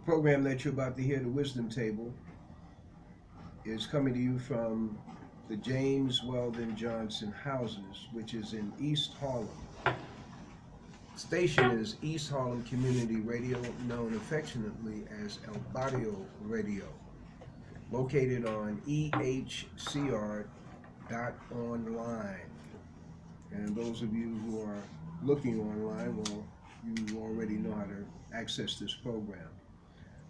program that you're about to hear, the Wisdom Table, is coming to you from the James Weldon Johnson Houses, which is in East Harlem. Station is East Harlem Community Radio, known affectionately as El Barrio Radio, located on ehcr.online. And those of you who are looking online, well, you already know how to access this program.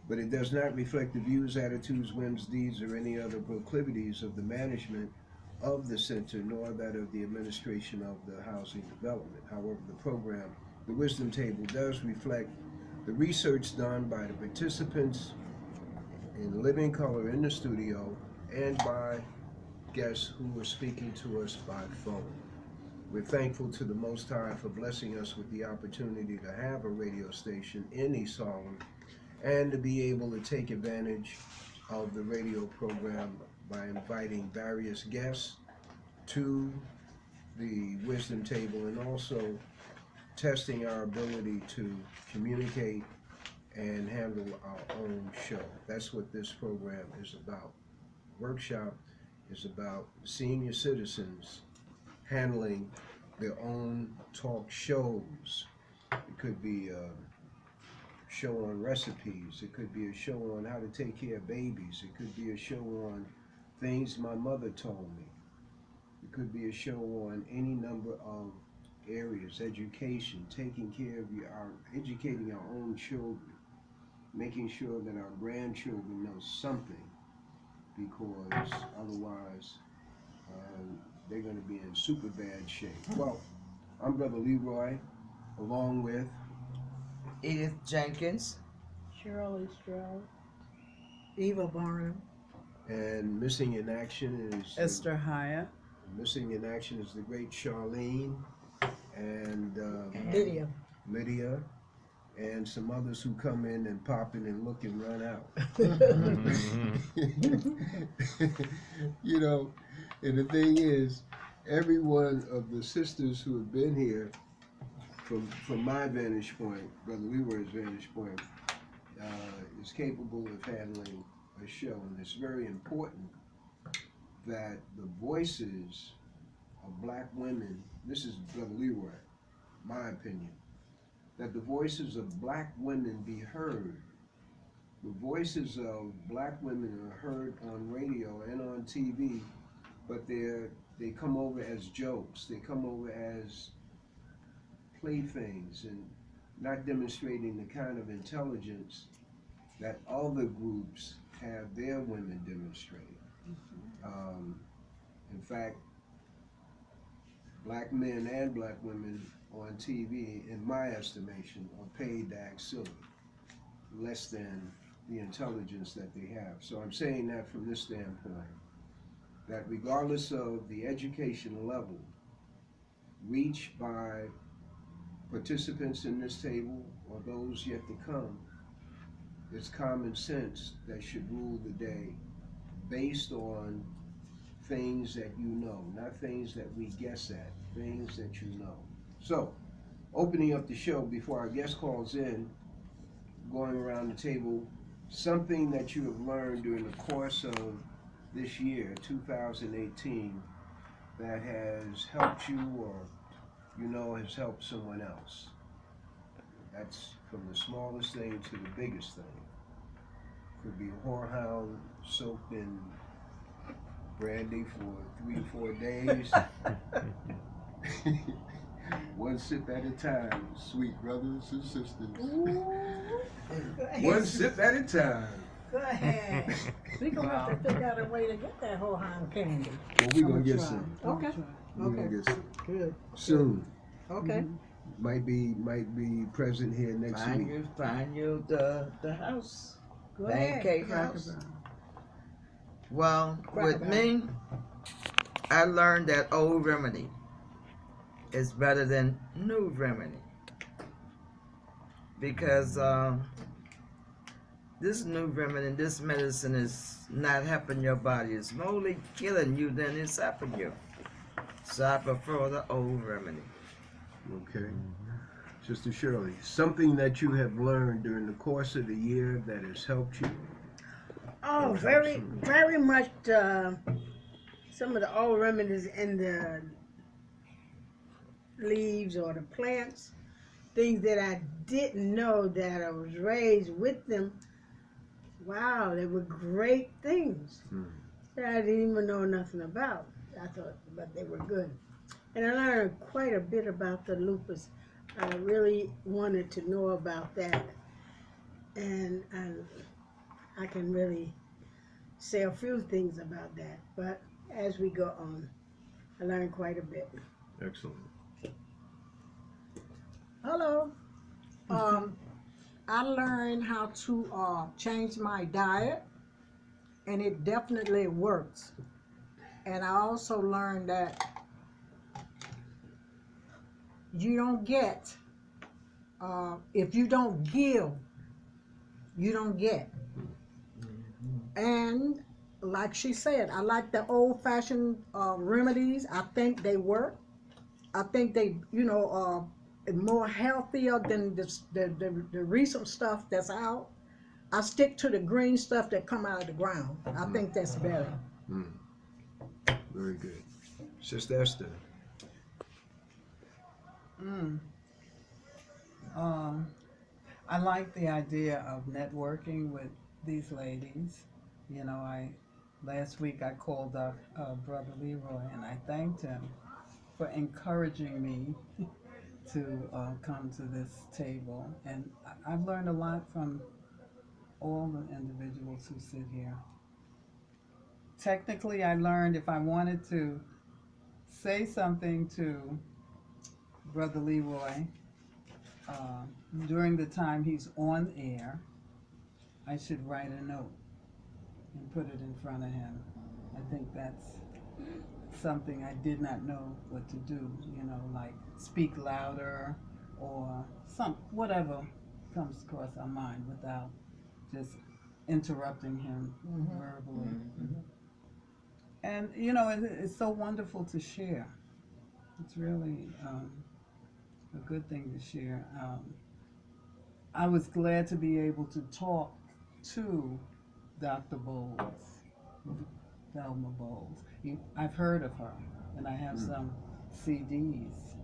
But it does not reflect the views, attitudes, whims, deeds, or any other proclivities of the management of the center, nor that of the administration of the housing development. However, the program, the Wisdom Table, does reflect the research done by the participants in living color in the studio and by guests who were speaking to us by phone. We're thankful to the Most High for blessing us with the opportunity to have a radio station in East Harlem and to be able to take advantage of the radio program by inviting various guests to the Wisdom Table and also testing our ability to communicate and handle our own show. That's what this program is about. Workshop is about senior citizens handling their own talk shows. It could be a show on recipes. It could be a show on how to take care of babies. It could be a show on things my mother told me. It could be a show on any number of areas, education, taking care of educating our own children, making sure that our grandchildren know something, because otherwise they're going to be in super bad shape. Well, I'm Brother Leroy, along with Edith Jenkins, Shirley, Stroud, Varnum, and missing in action is Esther, Hyatt, missing in action is the great Charlene and Lydia, and some others who come in and pop in and look and run out. You know, and the thing is, every one of the sisters who have been here, from my vantage point, Brother Leroy's vantage point, is capable of handling a show. And it's very important that the voices of black women, this is Brother Leroy, my opinion, that the voices of black women be heard. The voices of black women are heard on radio and on TV, but they come over as jokes. They come over as playthings and not demonstrating the kind of intelligence that other groups have their women demonstrate. In fact, black men and black women on TV, in my estimation, are paid to act silly, less than the intelligence that they have. So I'm saying that from this standpoint, that regardless of the education level reached by participants in this table or those yet to come, it's common sense that should rule the day based on things that you know, not things that we guess at, things that you know. So, opening up the show before our guest calls in, going around the table, something that you have learned during the course of this year, 2018, that has helped you or you know has helped someone else. That's from the smallest thing to the biggest thing. Could be a whorehound soaked in brandy for 3 or 4 days. One sip at a time, sweet brothers and sisters. One sip at a time. Go ahead. We're going to have to figure out a way to get that whole hand candy. Well, we're going to get some. Okay. We're going to get some. Good. Soon. Okay. Might be present here next week. Find you the house. Go ahead. Pancake House. Well, with me, I learned that old remedy is better than new remedy. Because this new remedy, this medicine is not helping your body. It's more killing you than it's helping you. So I prefer the old remedy. Okay. Sister Shirley, something that you have learned during the course of the year that has helped you? Oh, very much. Some of the old remedies in the leaves or the plants, things that I didn't know that I was raised with them. Wow, they were great things that I didn't even know nothing about. I thought, but they were good. And I learned quite a bit about the lupus. I really wanted to know about that. And I can really say a few things about that. But as we go on, I learned quite a bit. Excellent. Hello. I learned how to change my diet, and it definitely works. And I also learned that you don't get, if you don't give, you don't get. And like she said, I like the old-fashioned remedies. I think they work. I think they, more healthier than the recent stuff that's out. I stick to the green stuff that come out of the ground. I think that's better. Very good. Sister Esther. I like the idea of networking with these ladies. You know, last week I called up Brother Leroy and I thanked him for encouraging me to come to this table. And I've learned a lot from all the individuals who sit here. Technically, I learned if I wanted to say something to Brother Leroy during the time he's on air, I should write a note and put it in front of him. I think that's something I did not know what to do, like speak louder or whatever comes across our mind without just interrupting him verbally. And it's so wonderful to share. It's really a good thing to share. I was glad to be able to talk to Dr. Bowles, Thelma Bowles. I've heard of her, and I have some CDs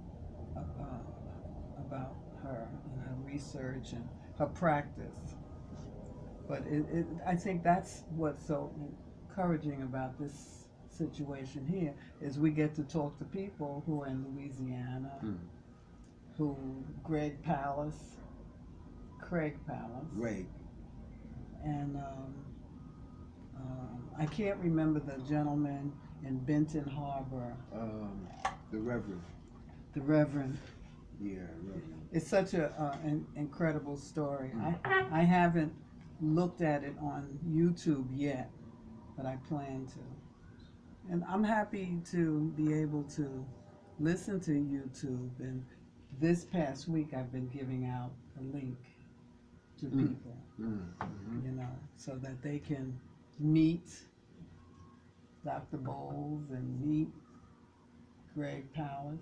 about her and her research and her practice. But I think that's what's so encouraging about this situation here is we get to talk to people who are in Louisiana, who Craig Palace, Right. and I can't remember the gentleman in Benton Harbor. The Reverend. The Reverend. Yeah, Reverend. It's such an incredible story. I haven't looked at it on YouTube yet, but I plan to. And I'm happy to be able to listen to YouTube. And this past week, I've been giving out a link to people, so that they can meet Dr. Bowles and meet Greg Palace.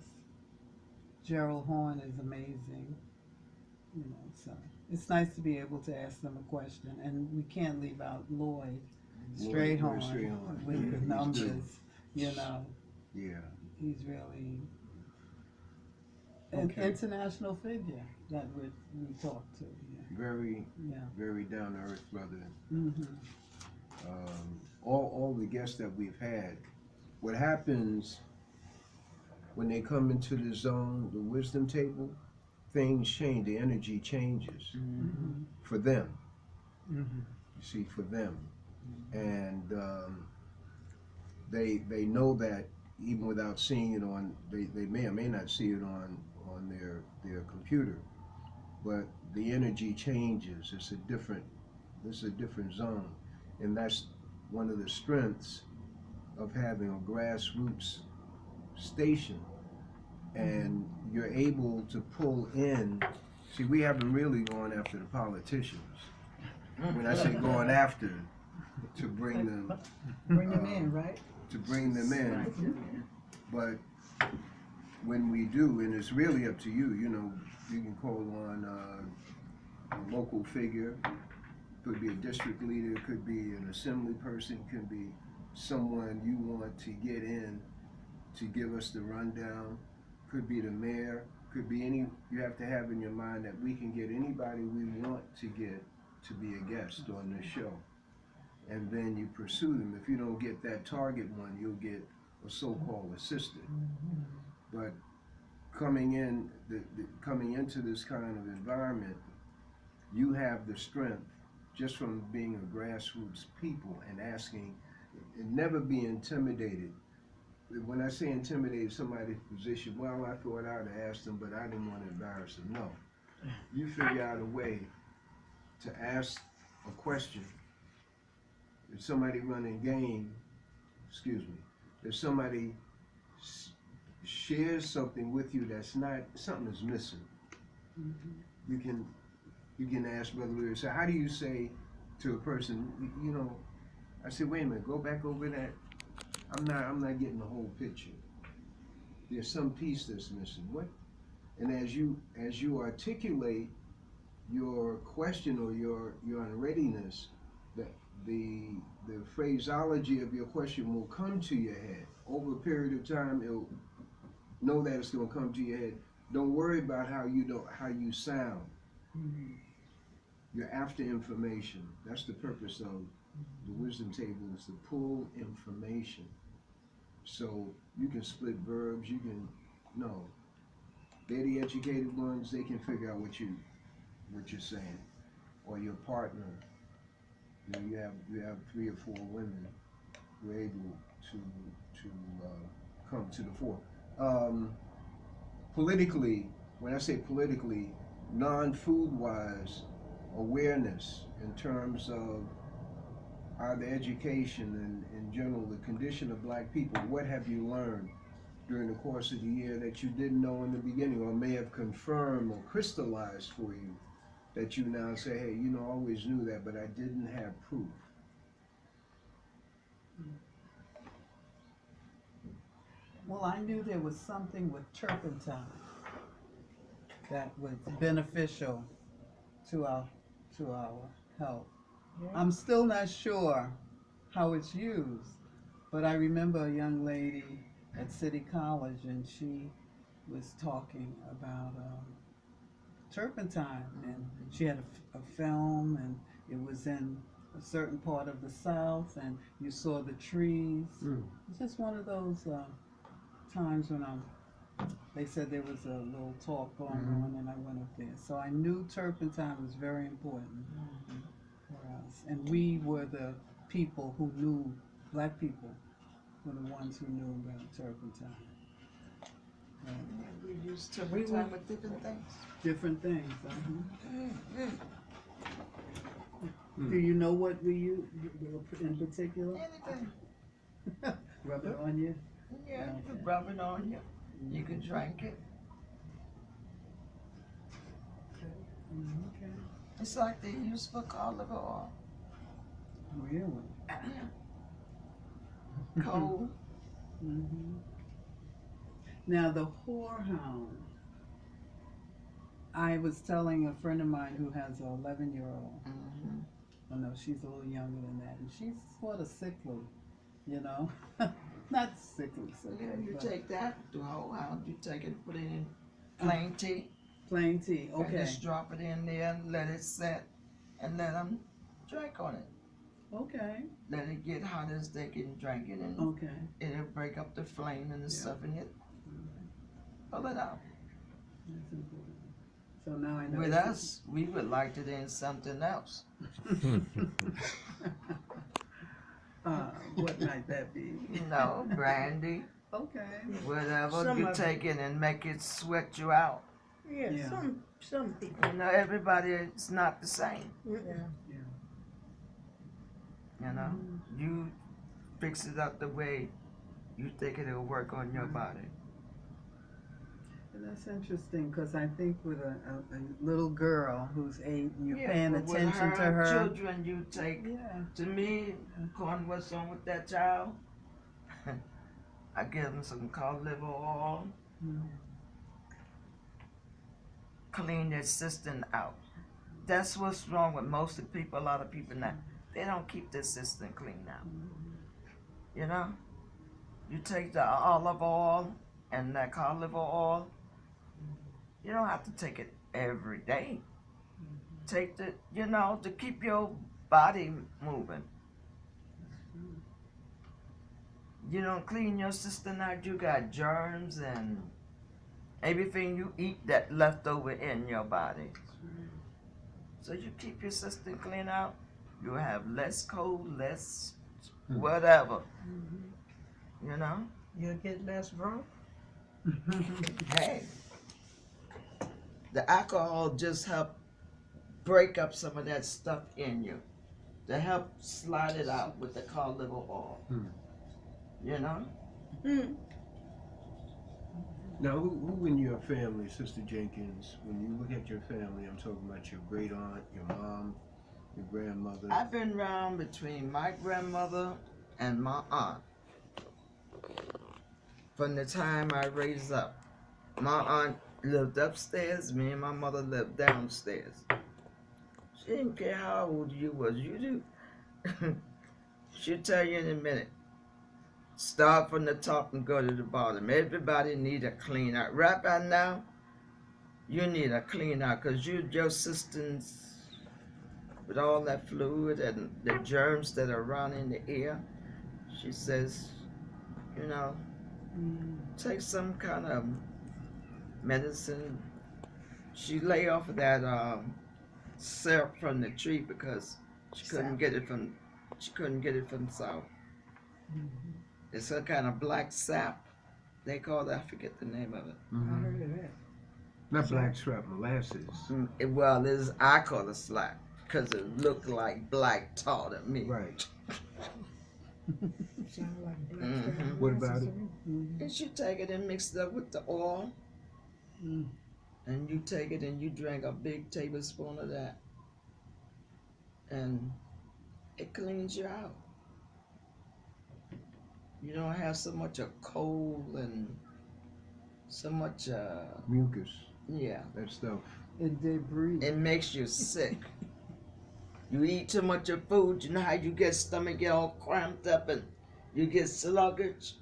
Gerald Horn is amazing, so it's nice to be able to ask them a question. And we can't leave out Lloyd Strayhorn with the numbers, Yeah. He's really an international figure that we talk to. Very down to earth brother. All the guests that we've had, what happens when they come into the zone, the wisdom table, things change, the energy changes for them. You see, for them. And they know that even without seeing it on, they may or may not see it on their computer, but the energy changes. It's a different zone, and that's one of the strengths of having a grassroots station. And you're able to pull in. See, we haven't really gone after the politicians. When I say going after, to bring them in, right? To bring them in, but when we do, and it's really up to you, you know, you can call on a local figure, could be a district leader, could be an assembly person, could be someone you want to get in to give us the rundown, could be the mayor, could be any, you have to have in your mind that we can get anybody we want to get to be a guest on this show. And then you pursue them. If you don't get that target one, you'll get a so-called assistant. But coming in, coming into this kind of environment, you have the strength just from being a grassroots people and asking, and never be intimidated. When I say intimidated, somebody's position, well, I thought I'd have asked them, but I didn't want to embarrass them. No. You figure out a way to ask a question. If somebody running game, if somebody shares something with you that's not, something is missing, you can ask Brother Leroy, so how do you say to a person, you know, I said, wait a minute, go back over that. I'm not getting the whole picture. There's some piece that's missing. What? And as you articulate your question or your unreadiness, the phraseology of your question will come to your head. Over a period of time, it'll know that it's going to come to your head. Don't worry about how you sound. You're after information. That's the purpose of the wisdom table, is to pull information. So you can split verbs, they're the educated ones, they can figure out what you're saying. Or your partner, you have 3 or 4 women who are able to come to the fore. Politically, when I say politically, non-food wise awareness in terms of the education and in general the condition of black people, what have you learned during the course of the year that you didn't know in the beginning, or may have confirmed or crystallized for you, that you now say, hey, you know, I always knew that, but I didn't have proof? Well, I knew there was something with turpentine that was beneficial to our health. Yeah. I'm still not sure how it's used, but I remember a young lady at City College, and she was talking about turpentine, and she had a film, and it was in a certain part of the South, and you saw the trees. It's just one of those times when they said there was a little talk going on, and I went up there. So I knew turpentine was very important for us, and we were the people who knew, black people were the ones who knew about turpentine. We use turpentine with different things. Different things. Do you know what we use in particular? Anything. Rub it on you? Yeah, you can rub it on you. You can drink it. Okay. It's like they use for olive oil. Really? Cold. Now the whorehound. I was telling a friend of mine who has an 11-year-old. Oh no, she's a little younger than that, and she's sort of sickly, you know. Not sickly. Yeah, you take that, the whorehound, you take it, put it in plain tea. Plain tea, okay. And just drop it in there, let it set, and let them drink on it. Okay. Let it get hot as they can drink it, and Okay. it'll break up the flame and the stuff in it. Pull it out. That's important. So now I know. With us, we would like it in something else. What might that be? No, brandy, Okay. whatever, Some you of take it and make it sweat you out. Yeah, Yeah. some people. You know, everybody is not the same. Mm-mm. You know, you fix it up the way you think it'll work on your body. And that's interesting, because I think with a little girl who's 8 and you're Yeah, paying but with attention to her. children, you take. Yeah. To me, according to what's on with that child, I give them some cod liver oil, clean their system out. That's what's wrong with most of the people, a lot of people now. They don't keep their system clean out. You know? You take the olive oil and that olive oil, you don't have to take it every day. Take the, you know, to keep your body moving. You don't clean your system out, you got germs and everything you eat that left over in your body. So you keep your system clean out, you'll have less cold, less whatever. You know? You'll get less drunk. Hey, the alcohol just help break up some of that stuff in you. To help slide it out with the cod liver oil. You know? Now, who in your family, Sister Jenkins, when you look at your family, I'm talking about your great aunt, your mom, your grandmother. I've been around between my grandmother and my aunt from the time I raised up. My aunt lived upstairs, me and my mother lived downstairs. She didn't care how old you was, you do. She'll tell you in a minute. Start from the top and go to the bottom. Everybody need a clean out. Right by now, you need a clean out because your systems, with all that fluid and the germs that are around in the air, she says, you know, take some kind of medicine. She lay off of that syrup from the tree because she couldn't get it from south. It's a kind of black sap. They call that, I forget the name of it. I heard of that. Not blackstrap, molasses. Well, I call it slap because it looked like black tar to me. Right. Sound like black. What about it? And you take it and mix it up with the oil. And you take it and you drink a big tablespoon of that. And it cleans you out. You don't have so much of cold and so much Mucus, yeah. that stuff. And debris. It makes you sick. You eat too much of food, you know how you get stomach get all cramped up and you get sluggish.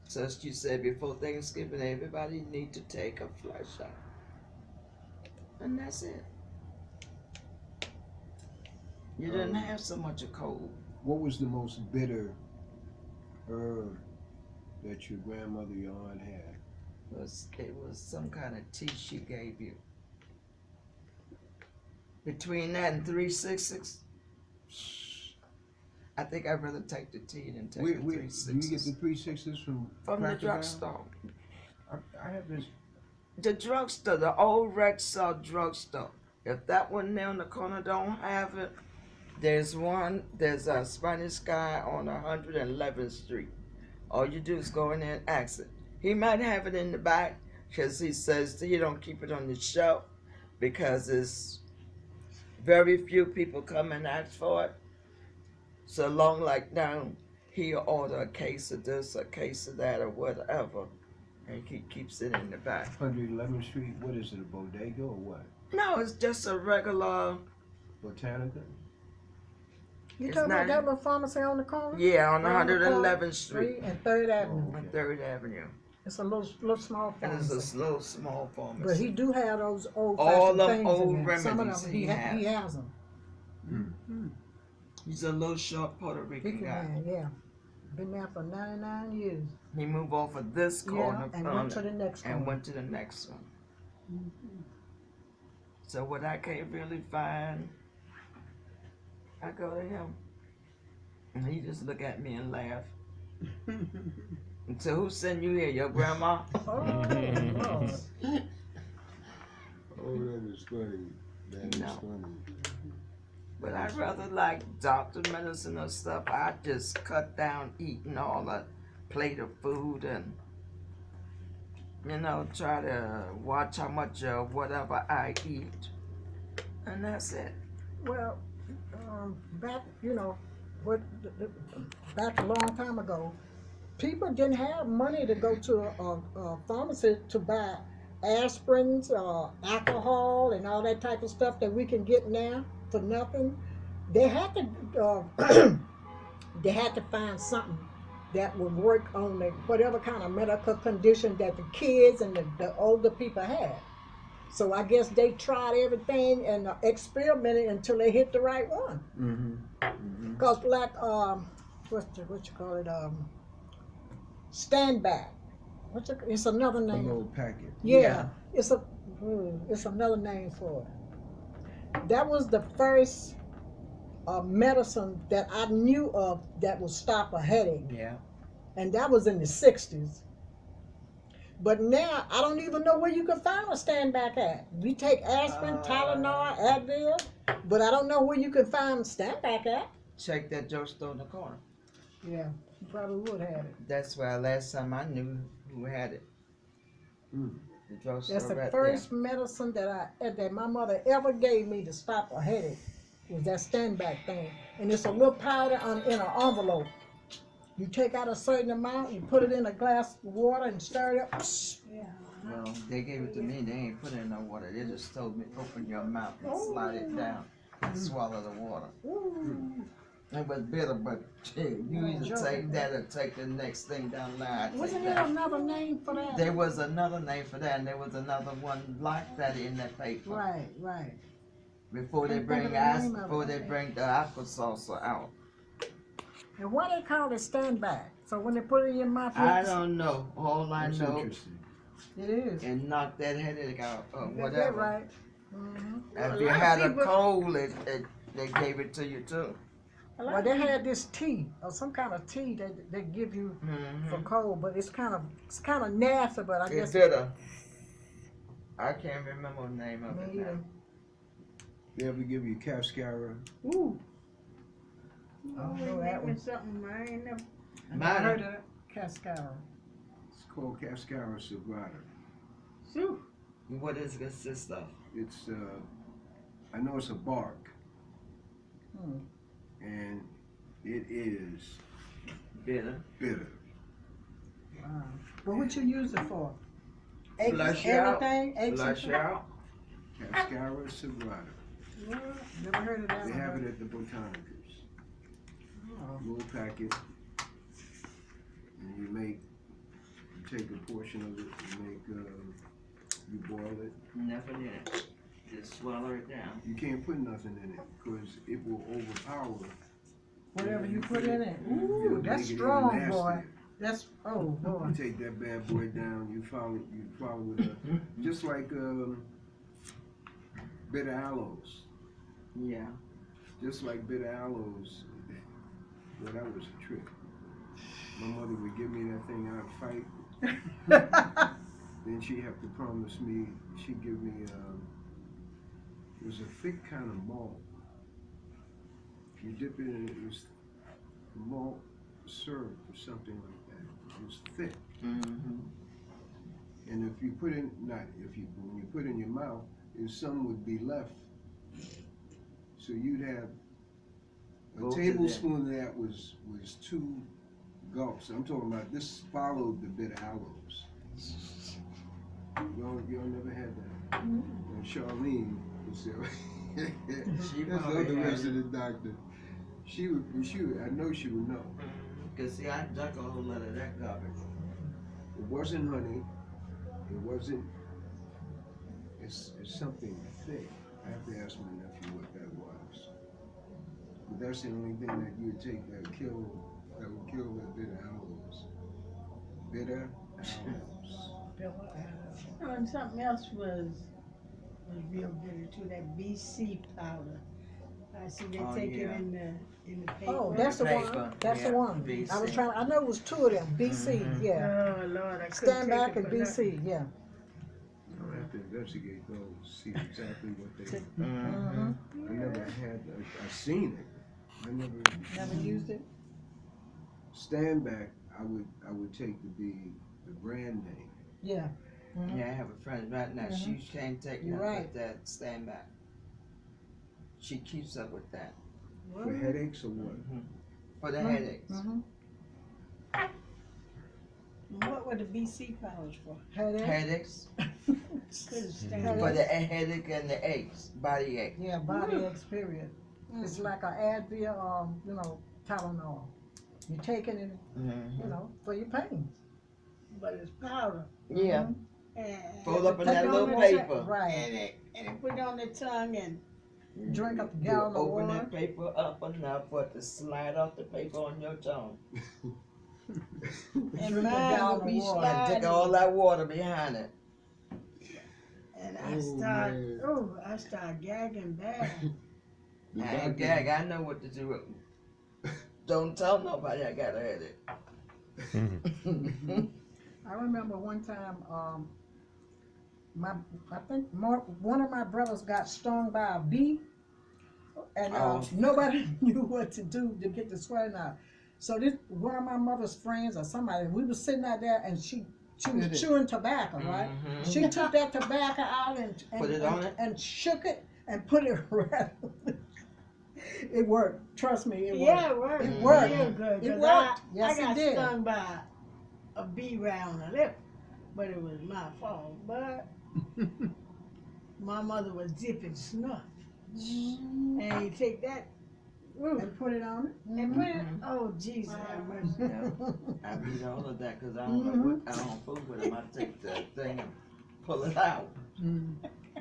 So as you said before Thanksgiving, everybody need to take a flush out. And that's it. You didn't have so much of cold. What was the most bitter herb that your grandmother, your aunt had? It was some kind of tea she gave you. Between that and 366, I think I'd rather take the tea than take the Do you 366. get the 360s from From the Cracker Barrel? drugstore. I have this. The drugstore, the old Rexall drugstore. If that one there on the corner don't have it, there's a Spanish guy on 111th Street. All you do is go in there and ask it. He might have it in the back because he says he don't keep it on the shelf because it's very few people come and ask for it. So long like now, he'll order a case of this, a case of that, or whatever, and he keeps it in the back. 111th Street, what is it, a bodega or what? No, it's just a regular. Botanica? You It's talking about not- that little pharmacy on the corner? Yeah, on Around the corner, 111th Street, And 3rd Avenue. on 3rd Avenue. It's a little small And it's pharmacy. a little small pharmacy. But he do have those old All fashioned them things old in there. Some of remedies them he has. he has them. He's a little short Puerto Rican Rican guy. man, yeah. Been there for 99 years. He moved off of this corner Yeah, and went to the next one. and went to the next one. So what I can't really find, I go to him. And he just look at me and laugh. And so who sent you here? Your grandma? Oh, Lord. Oh, that is funny. That is No. funny. But I'd rather like doctor medicine or stuff. I just cut down eating all that plate of food and, you know, try to watch how much of whatever I eat. And that's it. Well, back, back a long time ago, people didn't have money to go to a pharmacy to buy aspirins, alcohol, and all that type of stuff that we can get now for nothing. They had to they had to find something that would work on the, whatever kind of medical condition that the kids and the older people had. So I guess they tried everything and experimented until they hit the right one. Mm-hmm. Cause like what you call it, stand back. It's another A name. little packet. Yeah, it's another name for it. That was the first medicine that I knew of that would stop a headache, Yeah. and that was in the '60s. But now I don't even know where you can find a stand back at. We take aspirin, Tylenol, Advil, but I don't know where you can find stand back at. Check that drugstore in the corner. Yeah, you probably would have it. That's where last time I knew who had it. Mm. The drugstore That's the right first medicine that my mother ever gave me to stop a headache. Was that stand back thing, and it's a little powder in an envelope. You take out a certain amount, you put it in a glass of water and stir it up. Yeah. there. Well, they gave it to me. They ain't put it in no water. They just told me open your mouth and slide it down and swallow the water. Ooh. It was bitter, but you either take that or take the next thing down the line. Wasn't Take there that. another name for that? There was another name for that, and there was another one like that in that paper. Right, right. Before they Can't think of bring the name of before it. they bring the applesauce out. And why they call it stand back? So when they put it in your mouth, I don't know. All I That's know, interesting. it is. and knock that headache out or You got that whatever. right. Mm-hmm. If you had a cold, they gave it to you too. Well, they had this tea or some kind of tea that they give you for cold, but it's kind of nasty. But I It's guess bitter. I can't remember the name of it me now. either. They ever give you cascara? Ooh. I don't know Oh, that one. something I ain't never. I never heard of it. Cascara. It's called cascara sagrada. Shoot. What does it consist of? It's I know it's a bark, Hmm. and it is Bitter. bitter. Wow. But what you use it for? Flush out. Everything? Aches and Flush stuff? out. Cascara sagrada. Never heard of that They one. have it at the Botanicals. Oh. Little packet, and you take a portion of it, you boil it. Nothing in it. Just swallow it down. You can't put nothing in it because it will overpower. Whatever you put in it. It'll Ooh, make that's it even strong, boy. nastier. That's boy. You take that bad boy down. You follow it up, just like bitter aloes. Yeah. Just like bitter aloes. Well, that was a trick. My mother would give me that thing. I'd fight. Then she'd have to promise me. She'd give me. It was a thick kind of malt. If you dip it in it was malt syrup or something like that. It was thick. Mm-hmm. And if you put in, when you put in your mouth, some would be left. So you'd have a Both of tablespoon of that was 2 gulps. I'm talking about this followed the bitter aloes. Y'all never had that. And Charlene was there. That's the other rest of the doctor. She would, I know she would know. Cause see, I drank a whole lot of that garbage. It wasn't honey. It wasn't. It's something thick. I have to ask my nephew what that was. But that's the only thing that you would take that would kill the bitter aloes. Bitter aloes. Oh, and something else was real bitter too. That BC powder. I see they take it in the paper. Oh, that's the Paper, one. That's yeah, the one. BC. I was trying. I know it was 2 of them. BC, yeah. Oh Lord, I couldn't Stand take back it and for nothing. BC, yeah. I'll have to investigate those, see exactly what they. Mm-hmm. I never had. I've seen it. I never. Never used it. Stand back. I would take to be the brand name. Yeah. Yeah, I have a friend right now. She can't take You're nothing right. but that stand back. She keeps up with that. For headaches or what? For the headaches. What were the BC powers for? Headache. Headaches. Couldn't stand For it. the headache and the aches, body ache. Yeah, body aches, period. It's like a Advil or, Tylenol. You take it, for your pain. But it's powder. Yeah. And Fold up in Take that it little on the paper. tongue, Right. and put it on the tongue and Drink up a You gallon of open water. that paper up enough for it to slide off the paper on your tongue. and Drink a mine gallon would be of water. And take sliding. all that water behind it. And Oh, I start gagging bad. The I ain't doctor- gag, I know what to do. Don't tell nobody I got a headache. I remember one time, one of my brothers got stung by a bee, and nobody knew what to do to get the swelling out. So this one of my mother's friends or somebody, we was sitting out there, and she was chewing tobacco, right? Mhm. She took that tobacco out and Put it on it? and shook it and put it right. It worked. Trust me, it Yeah, worked. it worked. It worked. Real good. It 'Cause worked. I Yes, got it did. stung by a bee right on the lip, but it was my fault. But my mother was dipping snuff, and you take that And put it on it. and put it. Oh Jesus, have mercy. Yeah. I beat all of that because I don't know what, I don't fool with them. I take the thing and pull it out.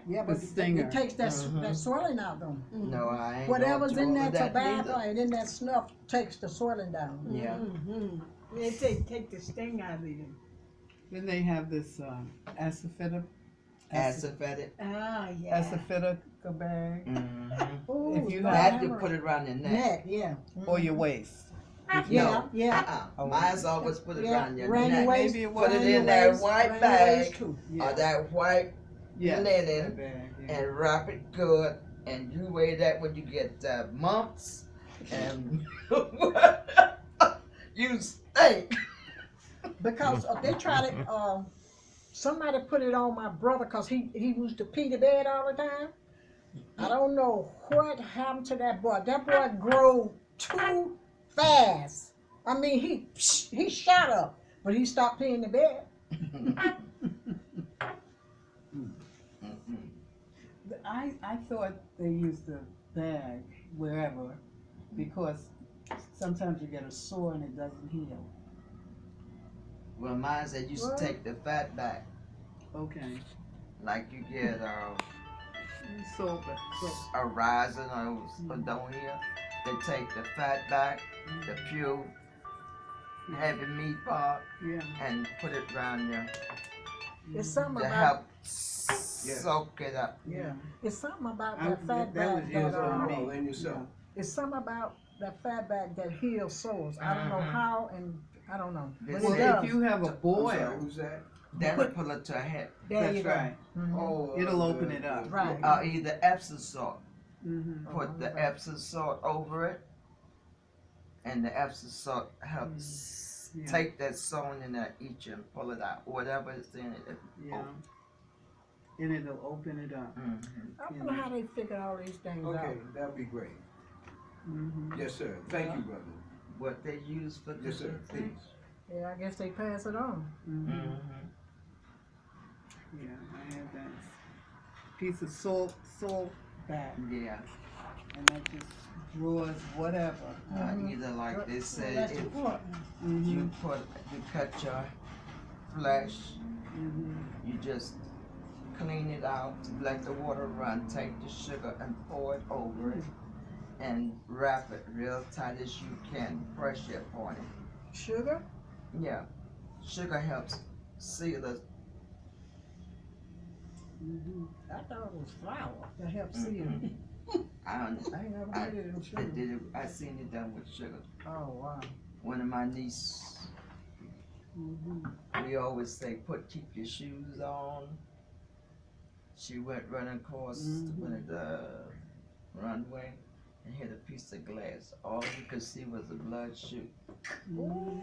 Yeah, The but stinger. it takes that swelling out, though. No, I ain't Whatever's gonna in do all that of that tobacco neither. and in that snuff takes the swelling down. Yeah. They take the sting out of you. Then they have this asafoetida Ah, yeah. asafoetida bag Mm-hmm. Ooh, If you Lord That have you mercy. put it around your neck. Neck, yeah. or your waist. Yeah, yeah. Mine's always put it Yeah, around your around your neck. waist, Maybe it Put it around in your that waist, white around your bag. waist, too. Or that white Yes, linen that bag, yeah. and wrap it good, and you wear that when you get mumps, and you stink. Because they tried it, somebody put it on my brother because he used to pee the bed all the time. I don't know what happened to that boy. That boy grew too fast. I mean, he shot up, but he stopped peeing the bed. I thought they used the bag wherever because sometimes you get a sore and it doesn't heal. Well, mine said you should take the fat back, Okay. like you get So a rising or don't heal. They take the fat back, the pure heavy meat part, yeah. and put it around you It's something to about help soak it up. yeah. It's something about I- that fat that was back used that on me. Oh, and yourself. it's something about that fat back that heals sores. I don't know how, and I don't know. But Well, it Well, does. if you have a I'm sorry, boil, who's that? Then pull it to a head. There you that's go. right. Mhm. Oh, It'll open it up. Right. Either Epsom salt. Mm-hmm. Put the Epsom salt over it, and the Epsom salt helps Yeah. take that stone in that each and pull it out. Whatever is in it. Yeah. And it'll open it up. I don't know how they figure all these things out. Okay, that'd be great. Mm-hmm. Yes, sir. Thank you, brother. What they use for Yes, sir. Please. Yeah, I guess they pass it on. Mm-hmm. Yeah, I had that piece of salt bag, Yeah. and that just draws whatever. Either like they say, That's if important. you cut your flesh, Mm-hmm. you just clean it out, let the water run, take the sugar and pour it over it, and wrap it real tight as you can. Pressure upon it. Sugar? Yeah, sugar helps seal the. I thought it was flour that helps seal. I I ain't never heard it in I sugar. did it. I seen it done with sugar. Oh, wow. One of my nieces, we always say, keep your shoes on. She went running across the runway and hit a piece of glass. All you could see was the blood shoot Ooh.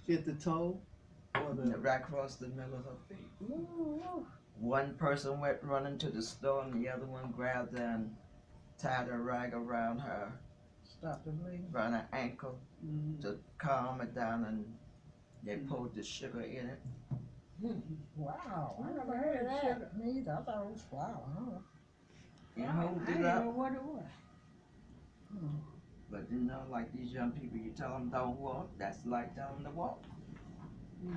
Get the toe or the right across the middle of her feet. Ooh. One person went running to the store and the other one grabbed her and tied a rag around her, Stop the bleeding. around her ankle to calm it down and They poured the sugar in it. Wow, I never heard of that. Me either. I thought it was flour. Huh? And I hold it didn't up. know what it was. But you know, like these young people, you tell them don't walk, that's like telling them to walk.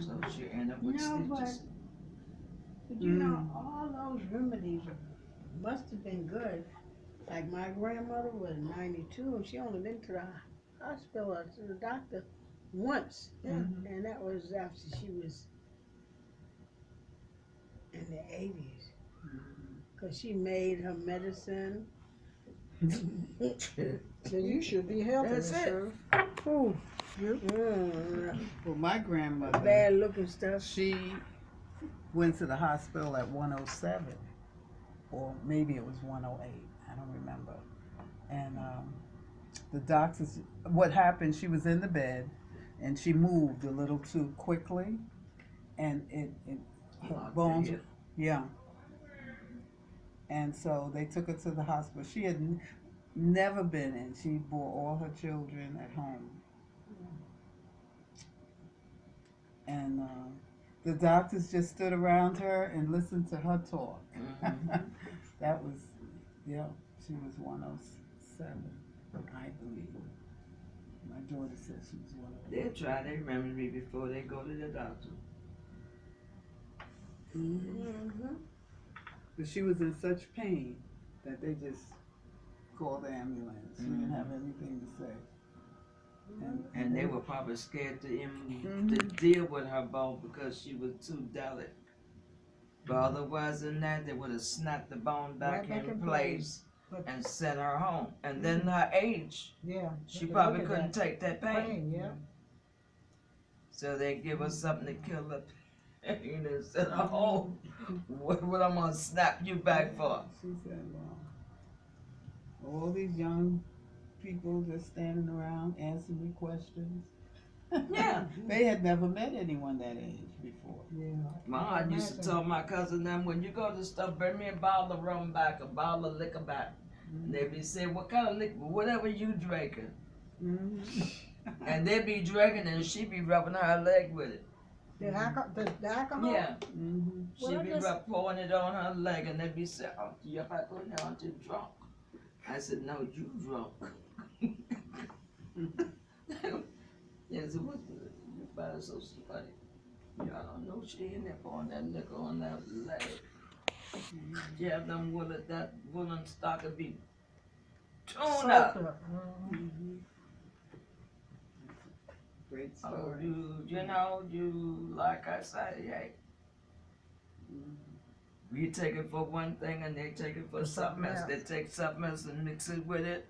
So she end up with No, stitches. But you know, all those remedies must have been good. Like my grandmother was 92 and she only been to the hospital or to the doctor once. And that was after she was in the 80s. Because she made her medicine. So you should be healthy, That's it. sure. Ooh. Well, my grandmother, Bad looking stuff. she went to the hospital at 107, or maybe it was 108. I don't remember. And the doctors, what happened, she was in the bed and she moved a little too quickly, and her bones, yeah. And so they took her to the hospital. She had never been in. She bore all her children at home. And the doctors just stood around her and listened to her talk. That was, yeah, she was 107, I believe. My daughter said she was 107. They'll try their memory before they go to the doctor. But she was in such pain that they just called the ambulance. She didn't have anything to say. And they were probably scared to deal with her bone because she was too delicate. But otherwise than that, they would have snapped the bone back in place and sent her home. And then her age, she probably couldn't take that pain. So they give her something to kill the pain and send her home. What I'm gonna snap you back for? She said, well, all these young people just standing around answering me questions. Yeah. They had never met anyone that age before. My aunt used to tell my cousin them, when you go to the store, bring me a bottle of rum back, a bottle of liquor back. And they be saying, what kind of liquor? Whatever you drinking. And they be drinking and she be rubbing her leg with it. The alcohol? Yeah. Well, She be pouring it on her leg and they be saying, oh, you're not going down to drunk. I said, no, you drunk. Yes, it was good. You find it so funny. Y'all don't know she in there pouring that liquor on that leg. You have them that woolen stock would be tuned up. Great Oh, story. you like I say, hey. We take it for one thing and they take it for something else. They take something else and mix it with it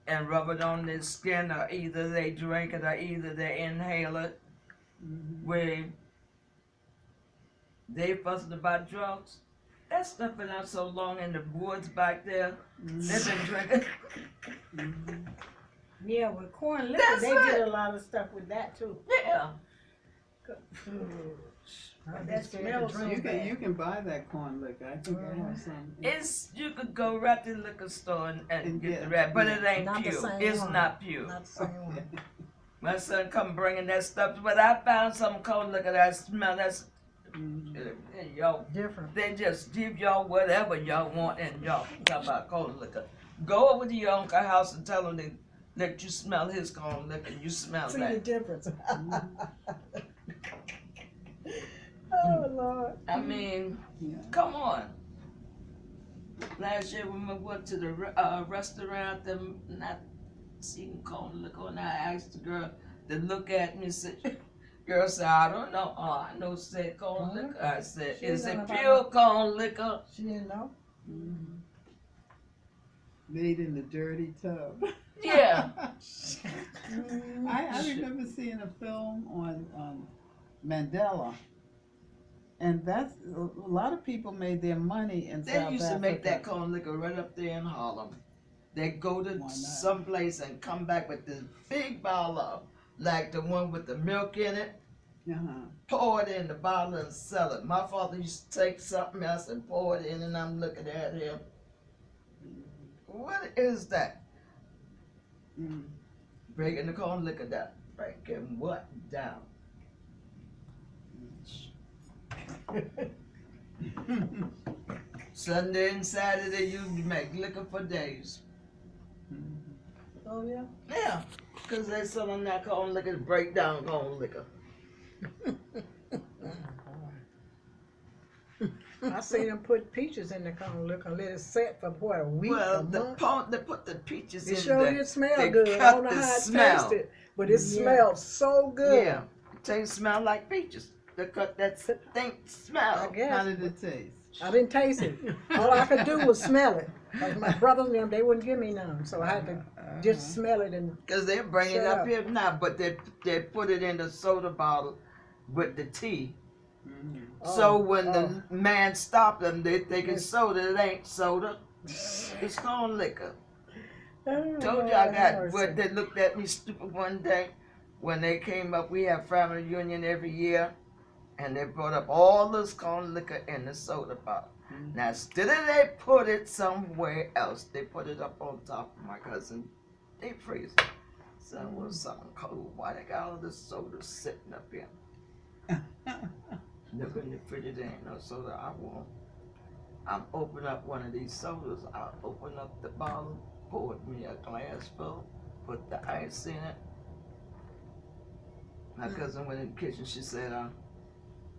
and rub it on their skin, or either they drink it or either they inhale it. Where they fussing about drugs. That stuff been out so long in the woods back there. They've been drinking. Yeah, with corn liquor, That's they right. did a lot of stuff with that too. Yeah. That smells so bad. You can buy that corn liquor. I think I have some. It's, you could go right to the liquor store and get get the rat, but it ain't Not the pure. same It's one. not pure. Not the same one. My son come bringing that stuff, but I found some cold liquor that I smell. That's y'all. Different. They just give y'all whatever y'all want, and y'all talk about cold liquor. Go over to your uncle's house and tell him to let you smell his cold liquor. You smell See the that. difference. Oh, Lord. I mean, come on. Last year when we went to the restaurant, them not seeing cold liquor, and I asked the girl to look at me and said, girl said, I don't know. Oh, I know said cold liquor. I said, She is didn't it know pure about cold liquor? She didn't know. Made in the dirty tub. Yeah. I remember seeing a film on Mandela, and that's a lot of people made their money in They South used to Africa. make that cold liquor right up there in Harlem. They go to someplace and come back with this big bottle of, like the one with the milk in it, pour it in the bottle and sell it. My father used to take something else and pour it in, and I'm looking at him. What is that? Breaking the cold liquor down. Breaking what down? Sunday and Saturday, you make liquor for days. Oh yeah. Yeah, because they selling that corn liquor, break down corn liquor. I seen them put peaches in the corn liquor and let it set for what, a week, Well, a month. they put the peaches It in sure there. did smell They good. I cut don't know the how it smell. tasted, but it smelled so good. Yeah, it tastes smell like peaches. They cut that stink I smell. guess. How did it taste? I didn't taste it. All I could do was smell it. 'Cause my brothers and them, they wouldn't give me none, so I had to just smell it and. Because they bring it Shut up up. here now, but they put it in the soda bottle with the tea. So when the man stopped them, they think it's soda. It ain't soda. It's corn liquor. Told you I got, but they looked at me stupid one day when they came up. We have family reunion every year, and they brought up all this corn liquor in the soda bottle. Now, instead of they put it somewhere else, they put it up on top of my cousin deep freezer. So it was something cold. Why they got all this soda sitting up here? Look in the fridge, there ain't no soda I want. I'm opening up one of these sodas. I open up the bottle, poured me a glass full, put the ice in it. My cousin went in the kitchen. She said,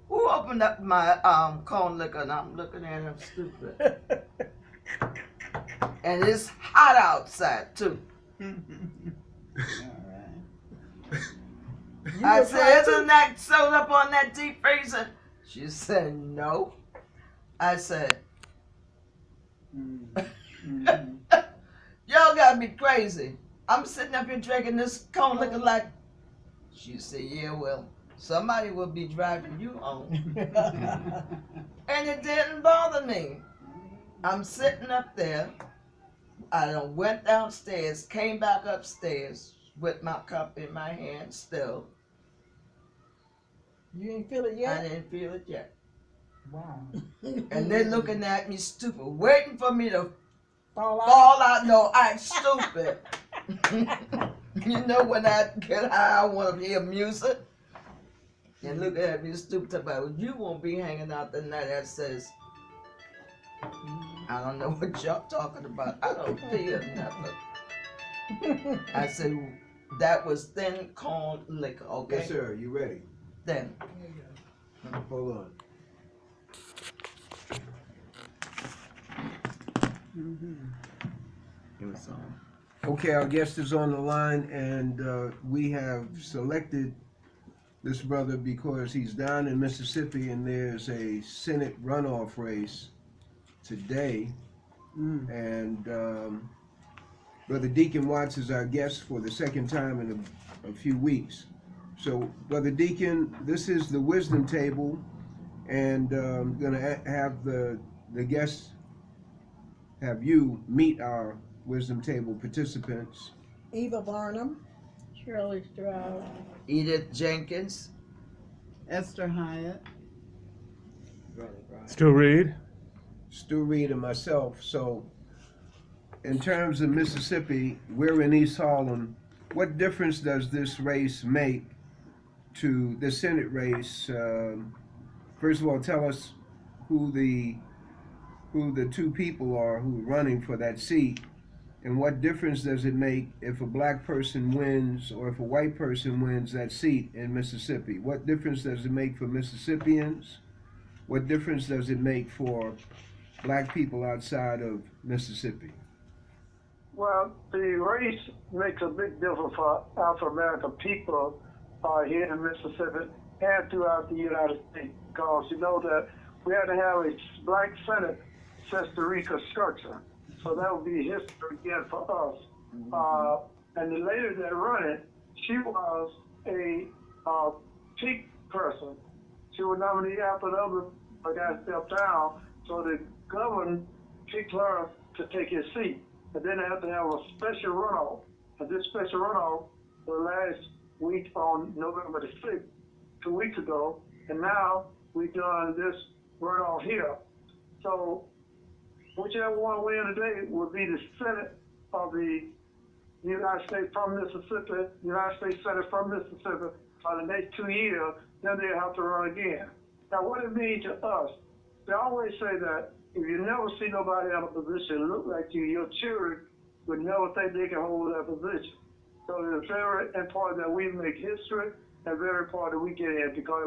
"Who opened up my corn liquor?" And I'm looking at him stupid. And it's hot outside too. I said, "Isn't that soda up on that deep freezer?" She said, "No." I said, "Y'all gotta be crazy. I'm sitting up here drinking this corn liquor like." She said, "Yeah, well, somebody will be driving you home." And it didn't bother me. I'm sitting up there. I done went downstairs, came back upstairs with my cup in my hand still. You didn't feel it I yet? didn't feel it yet. Wow. And they're looking at me stupid, waiting for me to Fall out? fall out. No, I'm stupid. You know when I get high, I want to hear music. And look at me stupid about, you won't be hanging out the night. That says, I don't know what y'all talking about. I don't feel nothing. I said, that was thin corn liquor, okay? Yes, sir. You ready? Then, Hold on. it was on. Okay, our guest is on the line, and we have selected this brother because he's down in Mississippi, and there's a Senate runoff race today. And Brother Deacon Watts is our guest for the second time in a few weeks. So, Brother Deacon, this is the wisdom table, and I'm going to have the guests have you meet our wisdom table participants. Eva Varnum. Shirley Stroud. Edith Jenkins. Esther Hyatt. Still read? Stu Reed and myself. So, in terms of Mississippi, we're in East Harlem. What difference does this race make to the Senate race? First of all, tell us who the two people are who are running for that seat, and what difference does it make if a black person wins or if a white person wins that seat in Mississippi? What difference does it make for Mississippians? What difference does it make for black people outside of Mississippi? Well, the race makes a big difference for African American people here in Mississippi and throughout the United States, because you know that we had to have a black Senate since the Reconstruction. So that would be history again for us. And the lady that run it, she was a peak person. She was nominated after the other guy stepped down, so the governor picked her to take his seat. And then they have to have a special runoff. And this special runoff was last week on November the 6th, 2 weeks ago. And now we've done this runoff here. So whichever one wins today will be the Senate of the United States from Mississippi, United States Senate from Mississippi for the next 2 years. Then they'll have to run again. Now, what it means to us, they always say that if you never see nobody in a position look like you, your children would never think they can hold that position. So it's very important that we make history and very important that we get in, because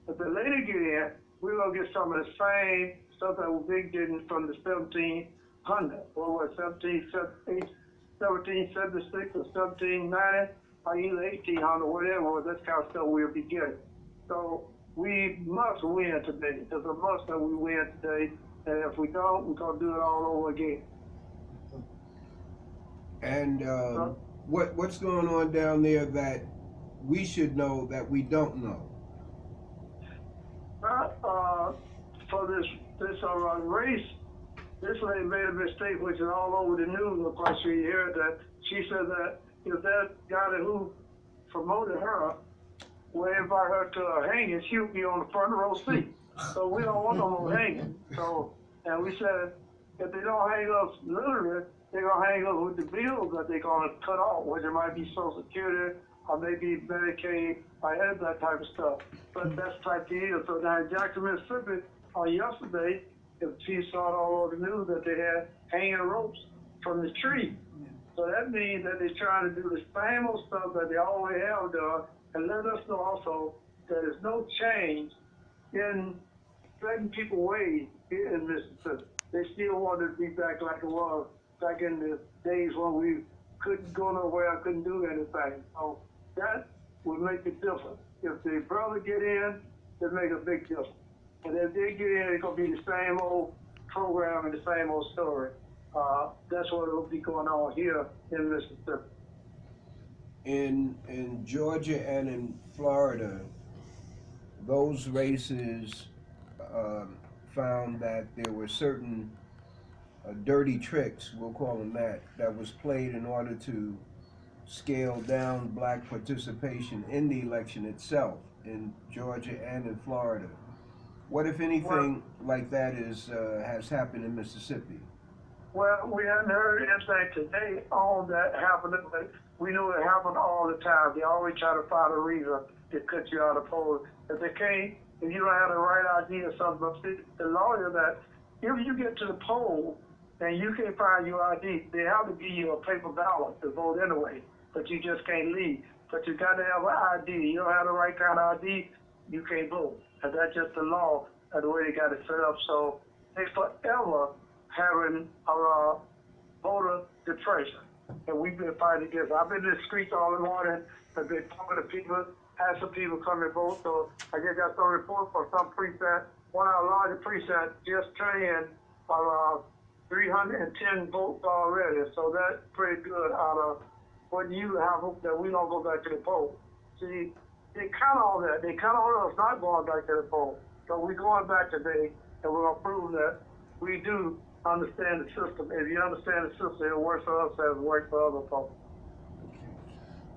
if the lady get in, we're going to get some of the same stuff that we've been getting from the 1700, or what, 1776 or 1790, or either 1800, whatever, that's kind of stuff we'll be getting. So we must win today. It's a must that we win today, and if we don't, we're going to do it all over again. And what's going on down there that we should know that we don't know? For this race, this lady made a mistake, which is all over the news. Of course, you hear that she said that if that guy who promoted her will invite her to a hanging, she would be on the front row seat. So we don't want no more hanging. So, and we said if they don't hang us literally, they're gonna hang us with the bills that they're gonna cut off, which it might be Social Security or maybe Medicaid or that type of stuff. But that's the type of deal. So now in Jackson, Mississippi, yesterday, if she saw it all over the news that they had hanging ropes from the tree. So that means that they're trying to do the same old stuff that they always have done, and let us know also that there's no change in letting people wage here in Mississippi. They still want it to be back like it was back in the days when we couldn't go nowhere, couldn't do anything. So that would make a difference. If the brother get in, it make a big difference. And if they get in, it's gonna be the same old program and the same old story. That's what will be going on here in Mississippi. In Georgia and in Florida, those races found that there were certain dirty tricks, we'll call them that was played in order to scale down black participation in the election itself in Georgia and in Florida. What, if anything, like that has happened in Mississippi? Well, we haven't heard anything today on that happening, but we know it happened all the time. They always try to find a reason to cut you out of polls. If they can't, if you don't have the right idea or something, but the lawyer that if you get to the poll and you can't find your ID, they have to give you a paper ballot to vote anyway, but you just can't leave. But you got to have an ID. You don't have the right kind of ID, you can't vote. And that's just the law and the way they got it set up. So they forever having a voter depression. And we've been fighting against it. I've been in the streets all the morning. I've been talking to people, had some people come and vote. So I just got some report from some precinct. One of our larger precincts just turned in 310 votes already. So that's pretty good out of what you have that we don't go back to the poll. See, they count on that. They count on us not going back to the poll. So we're going back today, and we're going to prove that we do understand the system. If you understand the system, it works for us as it works for other folks. Okay.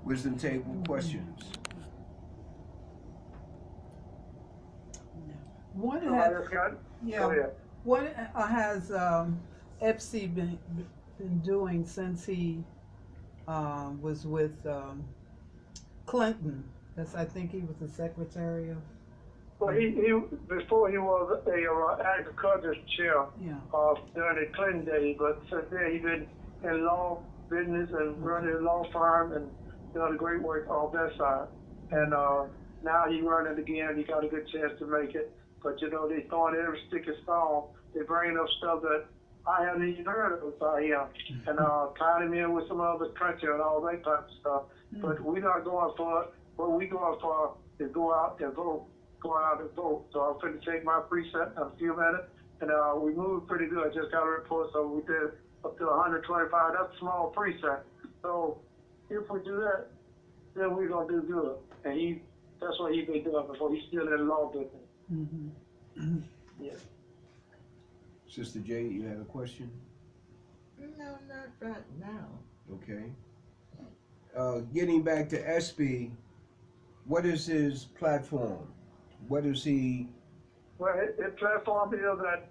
Wisdom table questions. What So I just got, go ahead. What has FC been doing since he was with Clinton? I think he was the secretary of. Well, he before he was a agriculture chair during the Clinton days, but since then he's been in law business and running a law firm and done great work on that side. And now he's running again. He got a good chance to make it. But you know, they throwing every stick and stone. They bringing up stuff that I haven't even heard of about him, and tying him in with some other country and all that type of stuff. But we're not going for it. What we going for is go out and vote. Going out and vote. So I'm going to take my precinct in a few minutes, and we moved pretty good. I just got a report, so we did up to 125. That's a small precinct. So if we do that, then we're going to do good. And that's what he's been doing before. He's still in law business. Mm-hmm. Yeah. Sister J, you had a question? No, not right now. Okay. Getting back to SB, what is his platform? What is he? Well, his platform is that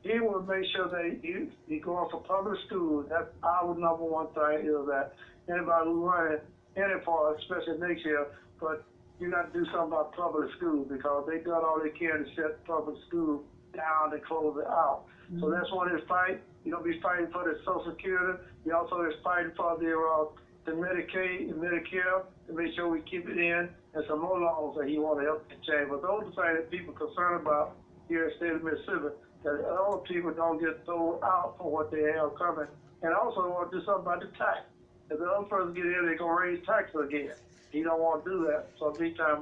he will make sure that he going for public schools. That's our #1 thing, is that anybody who running any part, especially next year, but you got to do something about public schools because they done all they can to shut public schools down and close it out. Mm-hmm. So that's one of his fight. You're gonna be fighting for the Social Security. He also is fighting for the Medicaid and Medicare to make sure we keep it in, and some more laws that he want to help to change. But those are things that people concerned about here in the state of Mississippi, that other people don't get thrown out for what they have coming. And also want to do something about the tax. If the other person get in, they're gonna raise taxes again. He don't want to do that. So meantime,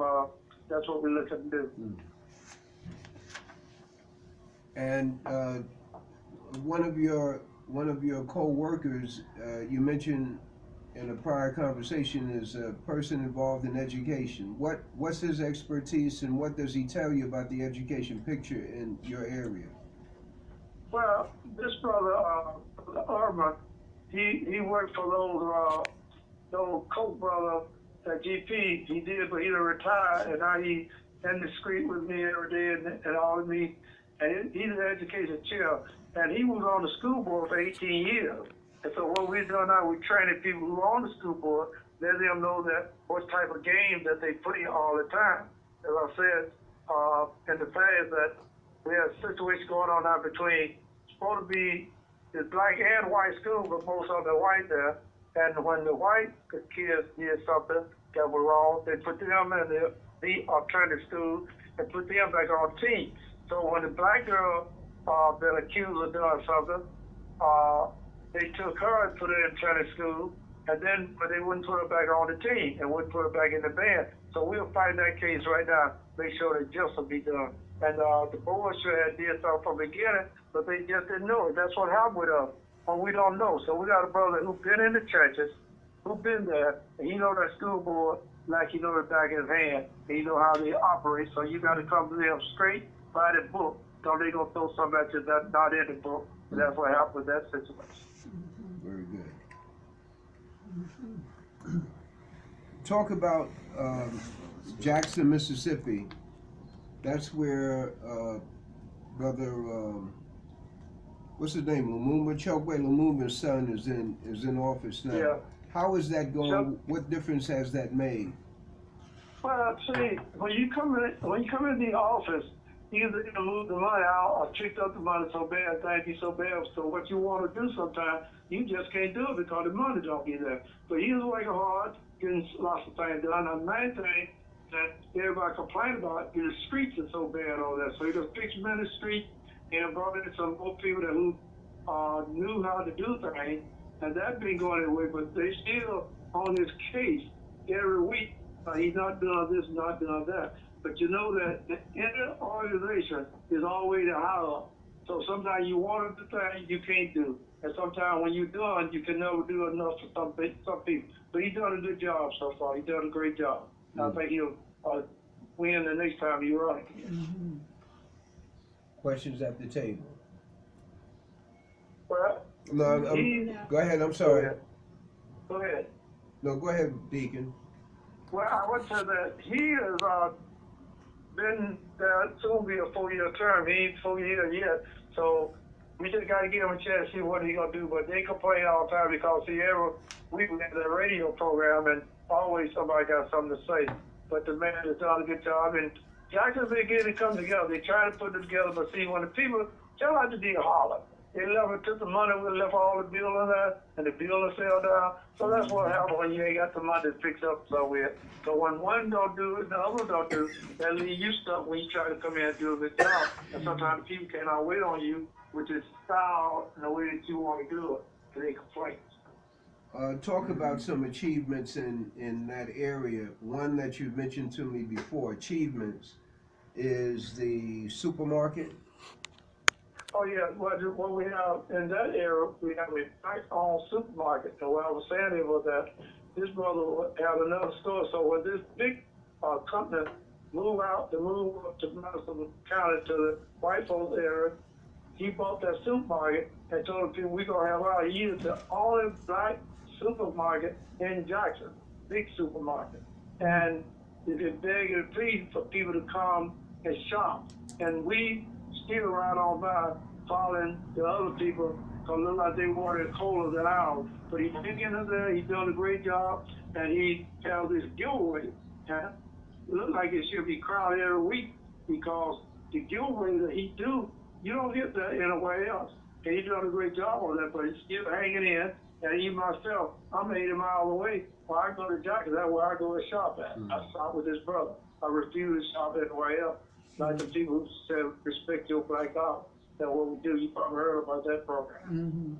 that's what we're looking to do. And one of your co-workers, you mentioned in a prior conversation, is a person involved in education. What's his expertise, and what does he tell you about the education picture in your area? Well, this brother, Irma, he worked for those Koch brothers at GP. He did, but he done retired, and now he in the street with me every day and all of me. And he's an education chair, and he was on the school board for 18 years. And so what we're doing now, we're training people who are on the school board, let them know that what type of games that they play all the time. As I said in the past, that we have a situation going on now between, supposed to be the black and white school, but most of the white there. And when the white kids did something that was wrong, they put them in the alternative school and put them back on team. So when the black girl been accused of doing something, they took her and put her in training school, and then but they wouldn't put her back on the team and wouldn't put her back in the band. So we're fighting that case right now, make sure that justice will be done. And the board should have did something from the beginning, but they just didn't know it. That's what happened with us. Well, we don't know. So we got a brother who's been in the churches, who's been there, and he know that school board like he know it back in his hand, and he know how they operate. So you got to come to them straight by the book. So they gonna throw something at you that's not in the book. And that's what happened with that situation. Very good. Talk about Jackson, Mississippi. That's where Brother what's his name, Lumumba, Chokwe Lumumba's son is in office now. Yeah. How is that going? Sure. What difference has that made? Well, see, when you come in the office, either you move the money out or trick up the money so bad, thank you so bad. So what you want to do sometimes, you just can't do it because the money don't be there. But he was working hard, getting lots of things done. And the main thing that everybody complained about is the streets are so bad over there. So he just fixed many streets and brought in some more people that who knew how to do things. And that's been going away, but they still on his case every week. He's not doing this, not doing that. But you know that the inner organization is always a higher. So sometimes you want to do things you can't do. And sometimes when you're done, you can never do enough for some people. But he's done a good job so far. He's done a great job. I think he'll win the next time you run. Mm-hmm. Questions at the table? Well, No, go ahead. I'm sorry. Go ahead. No, go ahead, Deacon. Well, I would say that he has been there soon be a 4-year term. He ain't 4 years yet. So we just got to give him a chance to see what he's going to do. But they complain all the time because every week we have the radio program and always somebody got something to say. But the man has done a good job. And Jackson's been getting it come together. They try to put it together, but see, when the people tell like to be a holler, they left, took the money, we left all the building there, and the building fell down. So that's what happens when you ain't got the money to fix up somewhere. So when one don't do it, the other don't do it, that leave you stuck when you try to come in and do a good job. And sometimes the people cannot wait on you, which is style and the way that you want to do it, and they complain. Talk about some achievements in that area. One that you've mentioned to me before, achievements, is the supermarket. Oh yeah, well, what we have in that area, we have a black-owned supermarket. And what I was saying was that this brother had another store. So when this big company moved up to Madison County to the white folks area, he bought that supermarket and told the people, we're going to have our year the only black supermarket in Jackson, big supermarket. And it begged and pleaded for people to come and shop. And we still around on by following the other people because it looked like they wanted cola than ours. But he's thinking of that, he's done a great job, and he held this giveaway. Yeah? look like it should be crowded every week because the giveaway that he do, you don't get that anywhere else. And he's done a great job on that, but he's still hanging in. And even myself, I'm 80 miles away. Well, I go to Jenkins, that's where I go to shop at. I shop with his brother. I refuse to shop anywhere else. Like the people who said, respect your black dog. That's what we do. You probably heard about that program.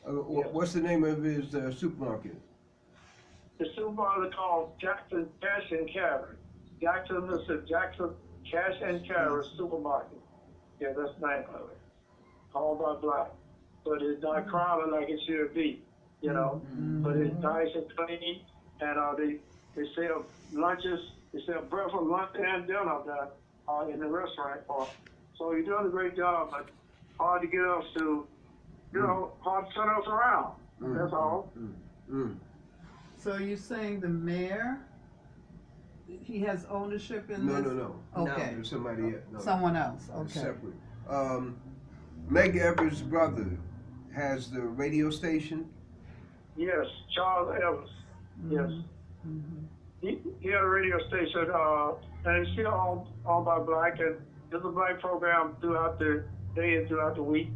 What's the name of his supermarket? The supermarket is called Jackson Cash and Carry. Jackson, listen, Jackson Cash and Carry Supermarket. Yeah, that's the name of it. All by black. But it's not crowded like it should be, you know. But it's nice and clean. And they sell lunches, they sell breakfast, lunch, and dinner there in the restaurant part. So you're doing a great job, but hard to get us to, you know, hard to turn us around. That's all. So you're saying the mayor, he has ownership in this? No. Okay. There's somebody else. No. Someone else, It's okay. separate. Meg Evers' brother has the radio station. Yes, Charles Evans. Yes. He had a radio station, and it's still owned by black, and there's a black program throughout the day and throughout the week.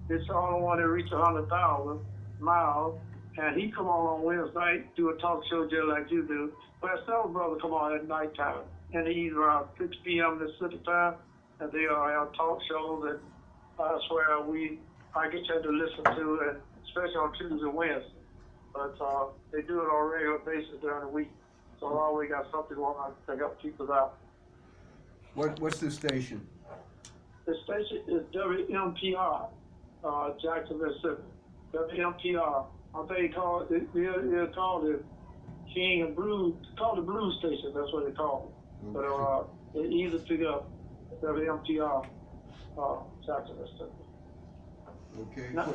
It's the only one that reaches 100,000 miles, and he come on Wednesday night, do a talk show just like you do. But Esther's brother come on at nighttime, and he's around 6 p.m. Mississippi time, and they have talk shows, and I swear I get you to listen to, and especially on Tuesday and Wednesday. But they do it on a regular basis during the week. So I always got something going on to help people out. What's the station? The station is WMPR, Jackson, Mississippi. WMPR. I think they call it called the King and Blues. It's called the Blues Station. That's what they call it. But they easy to pick up. WMPR, Jackson, Mississippi. Okay. That's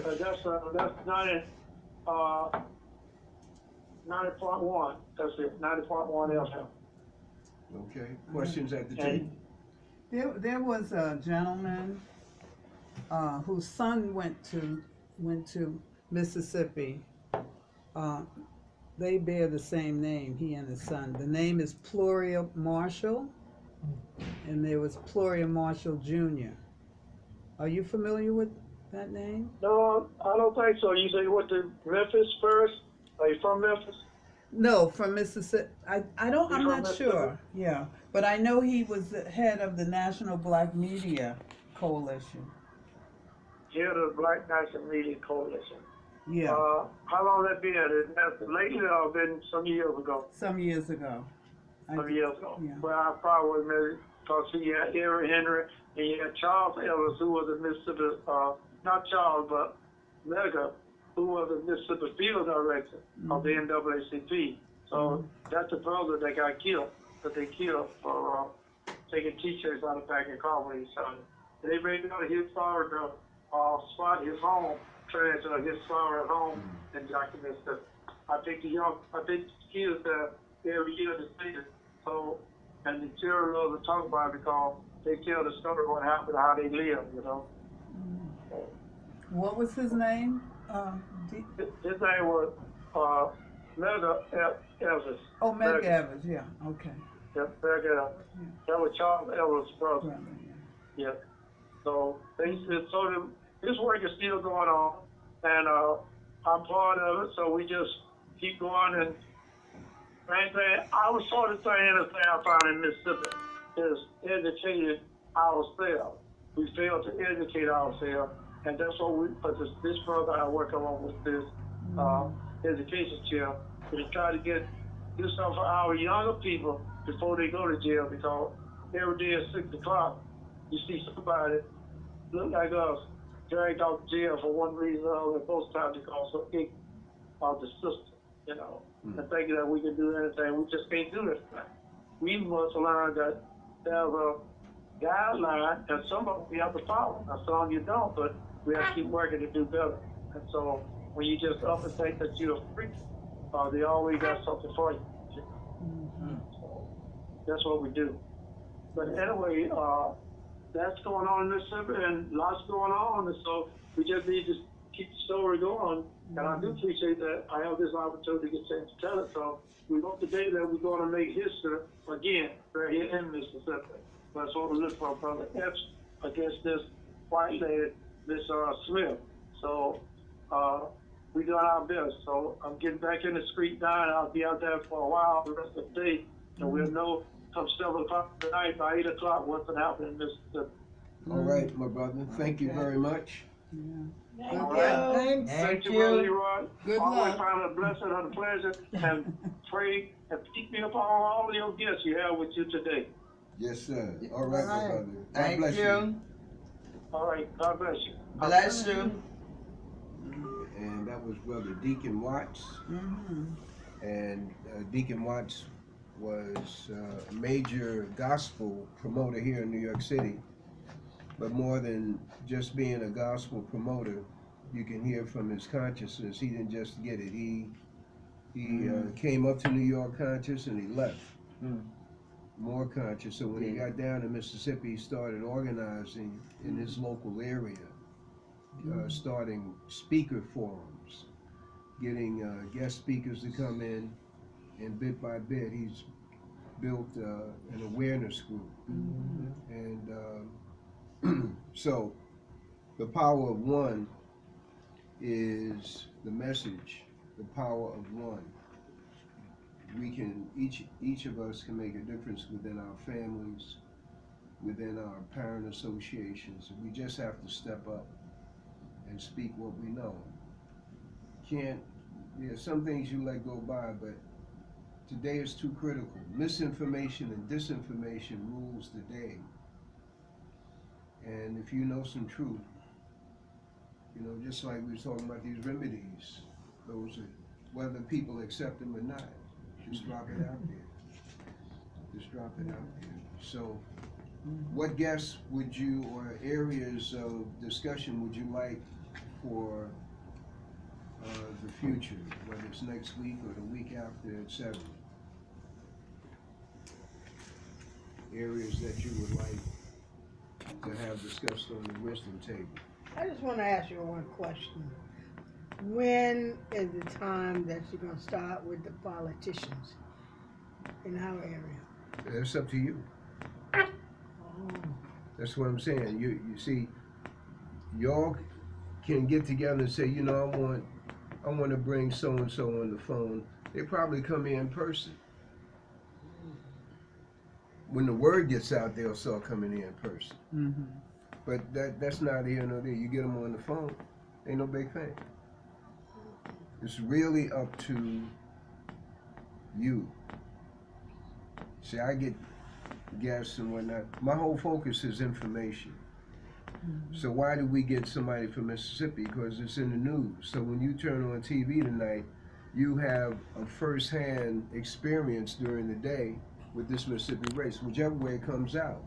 90.1. That's it. 90.1 FM. Okay. Questions at the table? There was a gentleman whose son went to Mississippi. They bear the same name, he and his son. The name is Pluria Marshall, and there was Pluria Marshall Jr. Are you familiar with that name? No, I don't think so. You say you went to Memphis first? Are you from Memphis? No, from Mississippi. I'm from not Mississippi? sure. Yeah, but I know he was the head of the National Black Media Coalition. Head of the Black National Media Coalition. Yeah, How long that been? That's lately or been some years ago? some years ago. Some years ago. Yeah. Well, I probably maybe because he had Eric Henry and he had Charles Evans, who was a Mississippi, not Charles, but Mega, who was the Mississippi field director of the NAACP. So that's the brother that got killed, that they killed for taking T-shirts out of back in Conway. So they made out his father spot his home, transfer his father at home in Jackson, Mississippi. I think the kids every year to see it. So, and the children love to talk about it because they tell the story of what happened, how they live, you know. What was his name? His name was Mega Evans. Oh, Meg Evans. Yeah. Okay. Yeah, Mega Evans. That was Charles Evans' brother. Brother, yeah. Yeah. So this work is still going on, and I'm part of it. So we just keep going. And main thing, I was sort of saying the thing I found in Mississippi is educating ourselves. We fail to educate ourselves, and that's what we. But this brother I work along with this education chair to try to do something for our younger people before they go to jail, because every day at 6 o'clock you see somebody look like us dragged out of jail for one reason or another, most times because of the system, you know, and thinking that we can do anything. We just can't do this thing. We must learn that there's a guideline, and some of them we have to follow. Now, some you don't, but we have to keep working to do better. And so when you just up and think that you're free, they always got something for you. So that's what we do. But anyway, that's going on in Mississippi, and lots going on, and so we just need to keep the story going And I do appreciate that I have this opportunity to get a chance to tell it. So we hope today that we're going to make history again right here in Mississippi. That's what we look for, Brother F, against this white lady, Miss Smith. So we doing our best. So I'm getting back in the street now, and I'll be out there for a while the rest of the day. And we'll know come 7 o'clock tonight, by 8 o'clock, what's going to happen in Mississippi. All right, my brother. Thank you very much. Yeah. All right. Thanks. Thank you, Brother Leroy. Good Always luck. find a blessing and a pleasure, and pray and keep me upon all of your gifts you have with you today. Yes, sir. All right, my Right. brother. God Thank bless you. All right. God bless you. Bless you. And that was Brother Deacon Watts. Mm-hmm. And Deacon Watts was a major gospel promoter here in New York City. But more than just being a gospel promoter, you can hear from his consciousness. He didn't just get it. He came up to New York conscious and he left more conscious. So when he got down to Mississippi, he started organizing in his local area, starting speaker forums, getting guest speakers to come in, and bit by bit, he's built an awareness group. And so the power of one is the message, the power of one. We can, each of us can make a difference within our families, within our parent associations. We just have to step up and speak what we know. Some things you let go by, but today is too critical. Misinformation and disinformation rules the day. And if you know some truth, just like we were talking about these remedies, those are, whether people accept them or not, just drop it out there. Just drop it out there. So, what guests would you, or areas of discussion would you like for the future, whether it's next week or the week after, etc.? Areas that you would like to have discussed on the wisdom table. I just want to ask you one question. When is the time that you're going to start with the politicians in our area? That's up to you. Oh. That's what I'm saying. You see, y'all can get together and say, I want to bring so and so on the phone. They probably come in person. When the word gets out, they'll start coming in person. Mm-hmm. But that's not here nor there. You get them on the phone, ain't no big thing. It's really up to you. See, I get guests and whatnot. My whole focus is information. So why do we get somebody from Mississippi? Because it's in the news. So when you turn on TV tonight, you have a first-hand experience during the day with this Mississippi race, whichever way it comes out.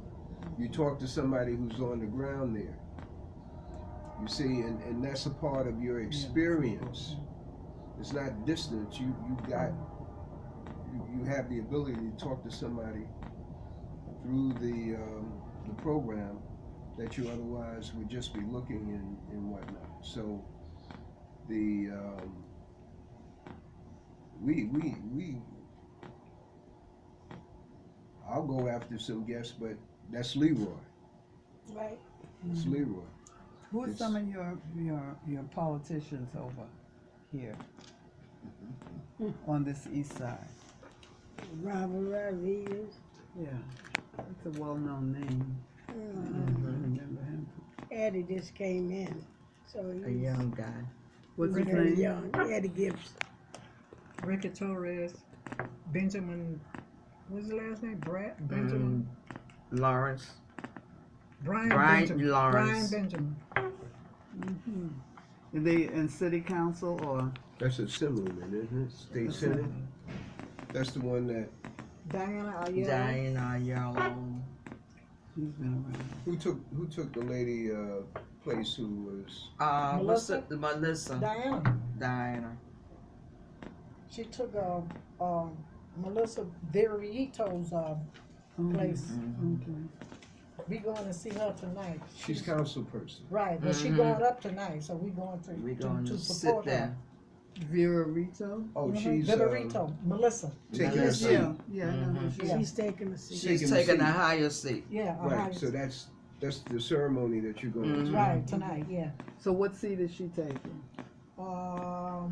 You talk to somebody who's on the ground there. You see, and that's a part of your experience. It's not distance. You have the ability to talk to somebody through the program that you otherwise would just be looking and whatnot. So I'll go after some guests, but that's Leroy. Right. It's Leroy. Who are some of your politicians over here on this east side? Robert Rodriguez. Yeah, that's a well-known name. I remember him. Eddie just came in, so A he's young guy. What's his very name? young. Eddie Gibbs. Ricky Torres, Benjamin, what's his last name? Benjamin? Lawrence. Brian Brian Lawrence. Benjamin. Are they in city council or? That's Assemblyman, isn't it? State Senate. That's the one that. Diana Ayala. Diana Yellow. He's been around. Who took the lady place who was. Melissa? Melissa. Diana. She took Melissa Verito's place. Okay. We going to see her tonight. She's council person. Right, but she going up tonight, so we going to We're going to sit support there. her. Vera Rito. Oh, she's Viverito, Melissa. taking a Melissa. seat. Yeah, I know who she Yeah. is. She's taking the seat. She's Taking a taking a seat. higher seat. Yeah, Right, so that's the ceremony that you're going to. right tonight. Yeah. So what seat is she taking? I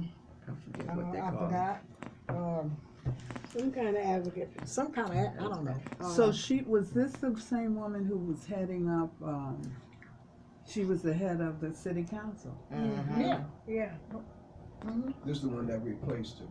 forget what they I call it. forgot. Some kind of advocate. Some kind of I don't know. So was this the same woman who was heading up, she was the head of the city council? Mhm. Yeah. Yeah. This is the one that replaced her.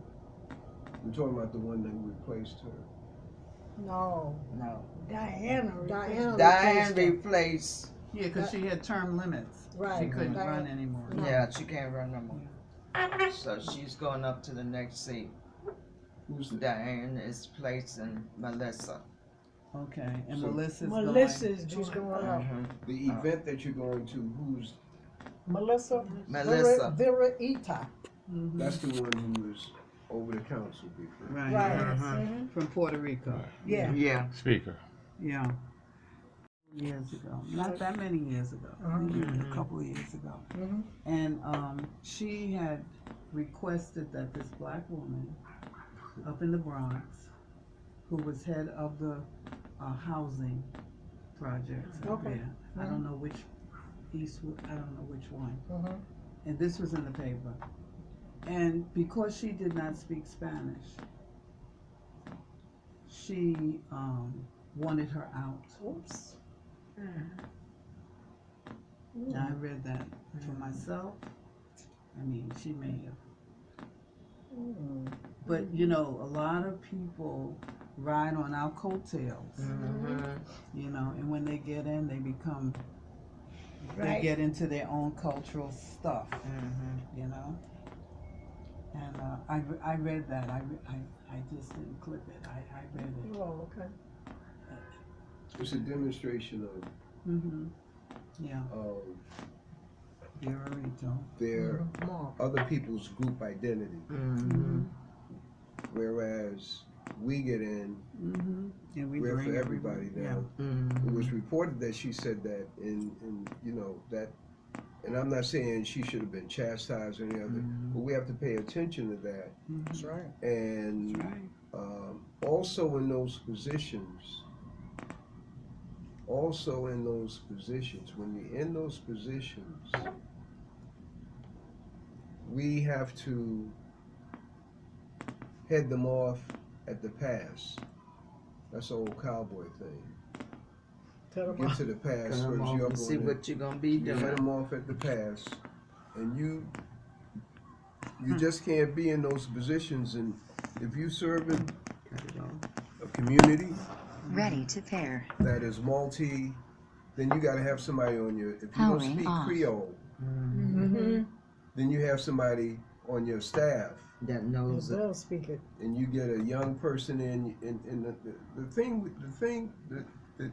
We're talking about the one that replaced her. No. No. Diana. Diana. Diane replaced her. replaced. Yeah, because she had term limits. Right. She couldn't Diane. run anymore. No. Yeah, she can't run no more. So she's going up to the next seat. Who's the Diane is placing Melissa. Okay, and So- Melissa's Melissa's She's going. going up. Mhm. the event that you're going to? Who's Melissa. Melissa. Vera. going. that's the one who was over the council before. Right, Right. Mhm. from Puerto Rico. Yeah. Yeah. Speaker. Yeah. Years ago, not that many years ago, maybe a couple of years ago. Mhm. And she had requested that this black woman up in the Bronx, who was head of the housing projects up Okay. there, I don't know which I don't know which one. Mhm. And this was in the paper. And because she did not speak Spanish, she wanted her out. Oops. Now, I read that for myself. I mean, she may have. But, you know, a lot of people ride on our coattails, Mhm. you know, and when they get in, they become, they Right. get into their own cultural stuff, Mhm. you know? And I read that. I just didn't clip it. I read it. Oh, okay. It's a demonstration of Yeah, Vera Rito. their Mark. other people's group identity, Mhm. whereas we get in, And we we're bring for everybody now. It Mhm. was reported that she said that in you know that, and I'm not saying she should have been chastised or any other, but we have to pay attention to that. That's right. And That's right. also in those positions, when you're in those positions, we have to head them off at the pass. That's the old cowboy thing. Tell them Get to the pass Come first. on You're and up see on what you're gonna be you head doing. them off at the pass, and you just can't be in those positions. And if you serving Cut it off. a community Ready to pair. that is multi, then you got to have somebody on your. If you don't Powering speak off. Creole, Mm-hmm. then you have somebody on your staff, That It knows it. does speak it. and you get a young person in. And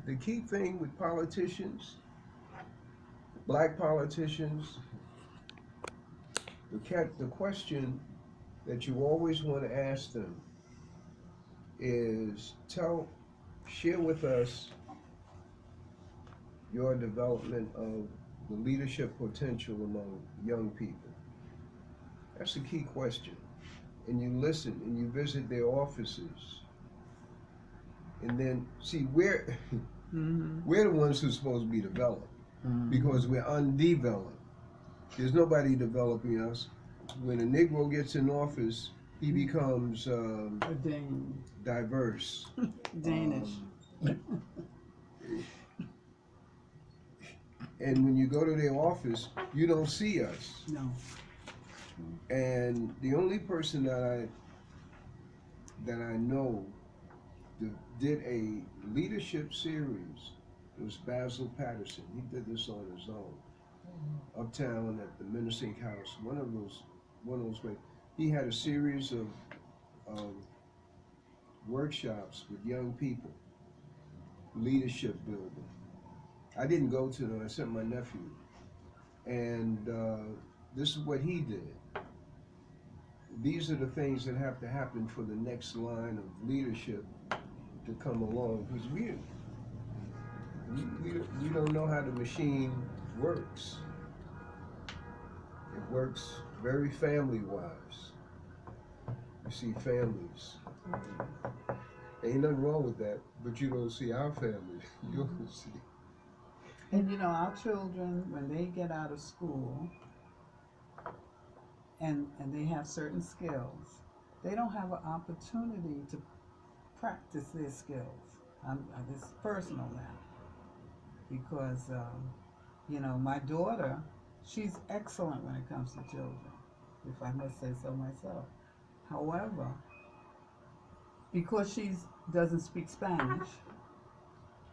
the key thing with politicians, black politicians, the question that you always want to ask them is share with us your development of the leadership potential among young people. That's a key question. And you listen and you visit their offices. And then, see, we're the ones who's supposed to be developed because we're undeveloped. There's nobody developing us. When a Negro gets in office, he becomes diverse. Danish. And when you go to their office, you don't see us. No. And the only person that I know that did a leadership series was Basil Patterson. He did this on his own, uptown at the Menacing House. One of those ways. He had a series of workshops with young people, leadership building. I didn't go to them. I sent my nephew, and this is what he did. These are the things that have to happen for the next line of leadership to come along, because we don't know how the machine works. It works very family-wise. You see families. Ain't nothing wrong with that, but you don't see our family. You don't see. And you know, our children, when they get out of school and they have certain skills, they don't have an opportunity to practice their skills. This is personal now. Because, you know, my daughter, she's excellent when it comes to children, if I must say so myself. However, because she doesn't speak Spanish,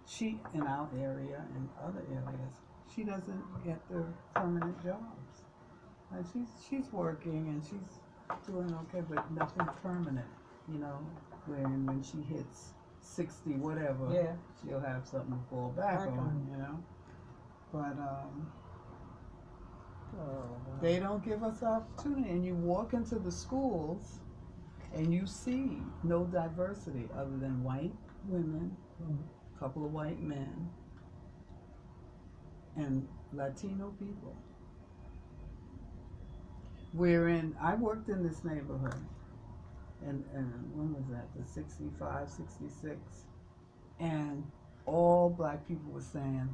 she, in our area and other areas, she doesn't get the permanent jobs. And she's working and she's doing okay, but nothing permanent, you know, when she hits 60, whatever, Yeah. she'll have something to fall back on, you know. But they don't give us opportunity. And you walk into the schools and you see no diversity other than white women, a couple of white men, and Latino people. I worked in this neighborhood, and when was that, the 65, 66, and all black people were saying,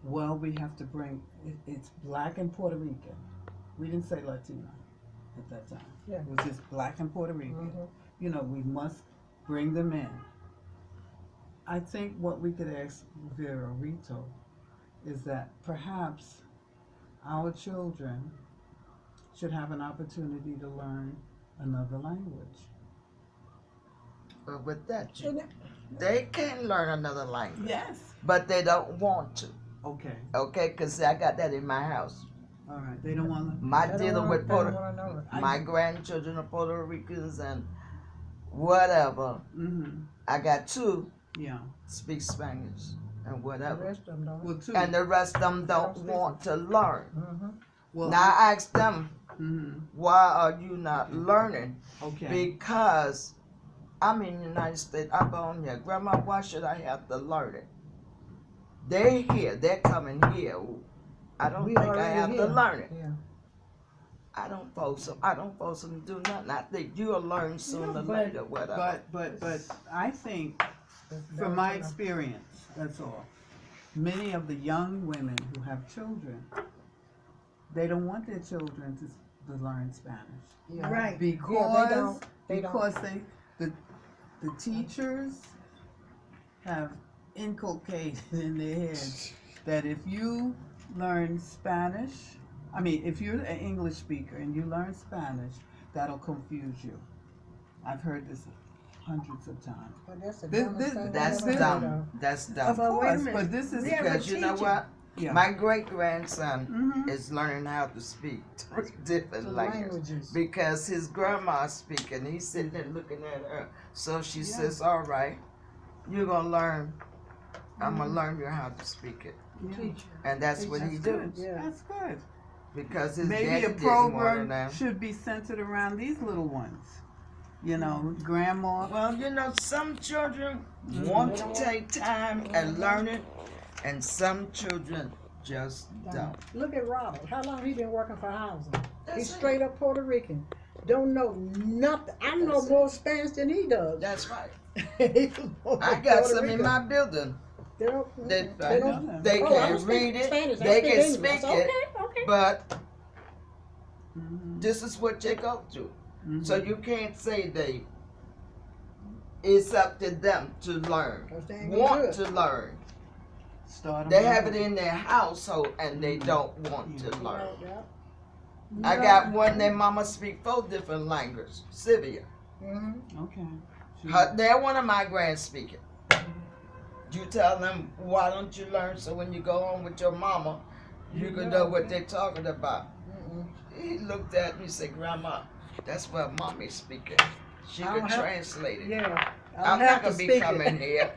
well, we have to bring, it's black and Puerto Rican. We didn't say Latino at that time. Yeah. It was just black and Puerto Rican. Mhm. You know, we must bring them in. I think what we could ask Vera Rito is that perhaps our children should have an opportunity to learn another language. But with that, they can learn another language. Yes. But they don't want to. Okay. Okay, because I got that in my house. All right. They don't want to. My They don't dealing wanna- with they don't Puerto, wanna know it. my grandchildren are Puerto Ricans and whatever. Mm-hmm. I got two Yeah. speak Spanish and The whatever. rest of them don't. Well, too. And the rest of them don't speak want to learn. Mm-hmm. well, Now I ask them, mm-hmm. why are you not learning? Okay. Because I'm in the United States, I'm born here. Grandma, why should I have to learn it? They're here, they're coming here. I don't We think I already have here. to learn it. Yeah. I don't force them. I don't force them to do nothing. I think you'll learn sooner or later, whatever. But I think, from my experience, that's all. Many of the young women who have children, they don't want their children to learn Spanish. Yeah. Right. Because They don't. because the teachers have inculcated in their heads that if you learn Spanish, I mean, if you're an English speaker and you learn Spanish, that'll confuse you. I've heard this hundreds of times. But that's the This- dumbest this- thing That's I've ever heard dumb. of. That's But dumb. wait a Of course, minute. but this is We have a Because you know teacher. what? yeah. My great grandson Mhm. is learning how to speak 3 different The languages. languages. Because his grandma's speaking. He's sitting there looking at her. So she Yeah. says, all right, you're going to learn. I'm going to learn you how to speak it. Yeah. Teacher. And that's what he That's do. good. Yeah. That's good. Because his Maybe daddy a didn't want program to. should be centered around these little ones. You know, grandma. Well, you know, some children want to take time and learn it, and some children just don't. Look at Robert. How long he been working for housing? That's He's it. straight up Puerto Rican. Don't know nothing. I know That's it. more Spanish than he does. That's right. He's I got Puerto some in Rican. my building. They don't. They, They don't. they Oh, I can don't speak read it, Spanish. I they speak can English. speak Okay, it, okay. but Mhm. this is what they go through. Mhm. So you can't say it's up to them to learn, 'Cause they ain't gonna do want it. to learn. Start 'em They have young. it in their household and they don't want to learn. Right, yeah. I got one, their mama speak 4 different languages, Sylvia. Mm-hmm. Okay. They're one of my grand speaking. You tell them, why don't you learn so when you go home with your mama, you can know what they're talking about. Mm-mm. He looked at me and said, Grandma, that's what mommy's speaking. She I can don't have- translate it. Yeah. I'm have not to going to be speak it. coming here.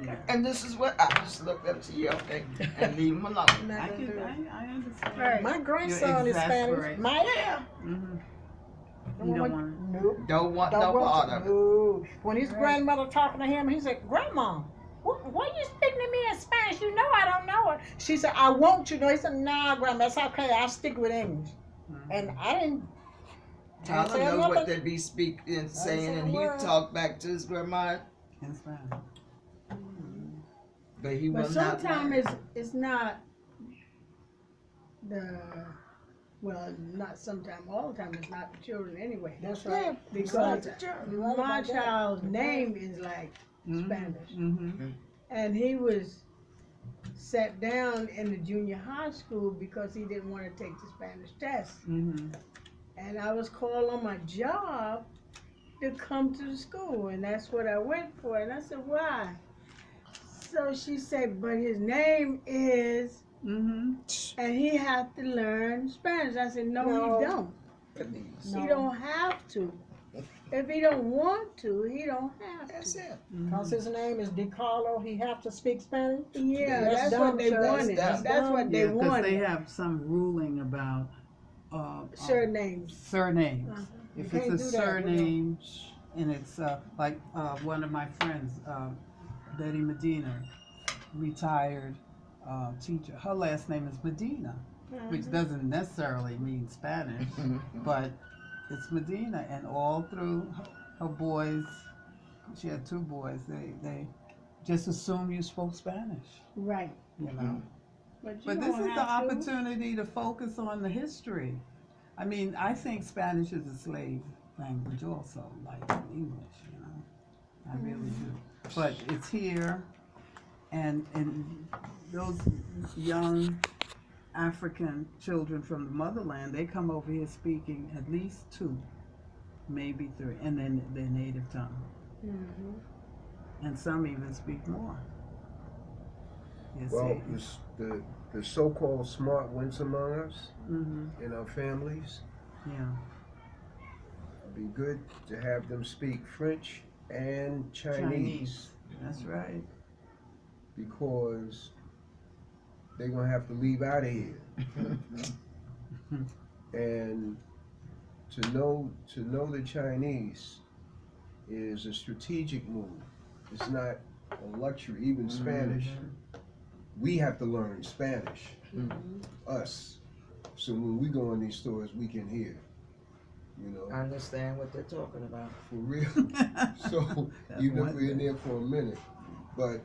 Yeah. And this is what I just looked up to you, okay, and leave him alone. I'm not I gonna do it. I understand. Right. My grandson is Spanish. exasperate. My Yeah, Mm-hmm. don't You don't want. want. Nope. don't want Don't no want part to. of it. No. When his Right. grandmother talking to him, he said, "Grandma, why you speaking to me in Spanish? You know I don't know it." She said, "I want you to know." He said, "Nah, Grandma, that's okay. I'll stick with English." Mhm. And I didn't. Tyler saying know what nothing. they be speaking, saying, saying and he word. talk back to his grandma, In Spanish. but he But will not. sometimes it's not the not sometimes, all the time it's not the children anyway. That's right. Because You're right my about that. child's name is like Spanish, Mm-hmm. and he was sat down in the junior high school because he didn't want to take the Spanish test. Mm-hmm. And I was called on my job to come to the school, and that's what I went for. And I said, why? So she said, but his name is, Mm-hmm. and he has to learn Spanish. I said, no, No. he don't. Please. He don't have to. If he don't want to, he don't have That's to. it. Because his name is DiCarlo, he have to speak Spanish. Yeah, That's that's dumb, what they Shirley. wanted. That's That's what they Yeah, because wanted. they have some ruling about Surnames. surnames. Uh-huh. If You it's can't a do that, you know. surname, and it's like one of my friends, Betty Medina, retired teacher. Her last name is Medina, which doesn't necessarily mean Spanish, but it's Medina. And all through her boys, she had 2 boys, they just assume you spoke Spanish, Right. you know. But, you But this don't is the have to. opportunity to focus on the history. I mean, I think Spanish is a slave language also, like English, you know. I really do. But it's here, and those young African children from the motherland, they come over here speaking at least 2, maybe 3, and then their native tongue. Mhm. And some even speak more. You Well, see? the so-called smart ones among us Mm-hmm. in our families, Yeah. it'd be good to have them speak French and Chinese. That's right. Because they're gonna have to leave out of here. And to know the Chinese is a strategic move. It's not a luxury. Even Spanish, we have to learn Spanish. Us. So when we go in these stores, we can hear. You know, I understand what they're talking about. for real. So even if we're in there for a minute, but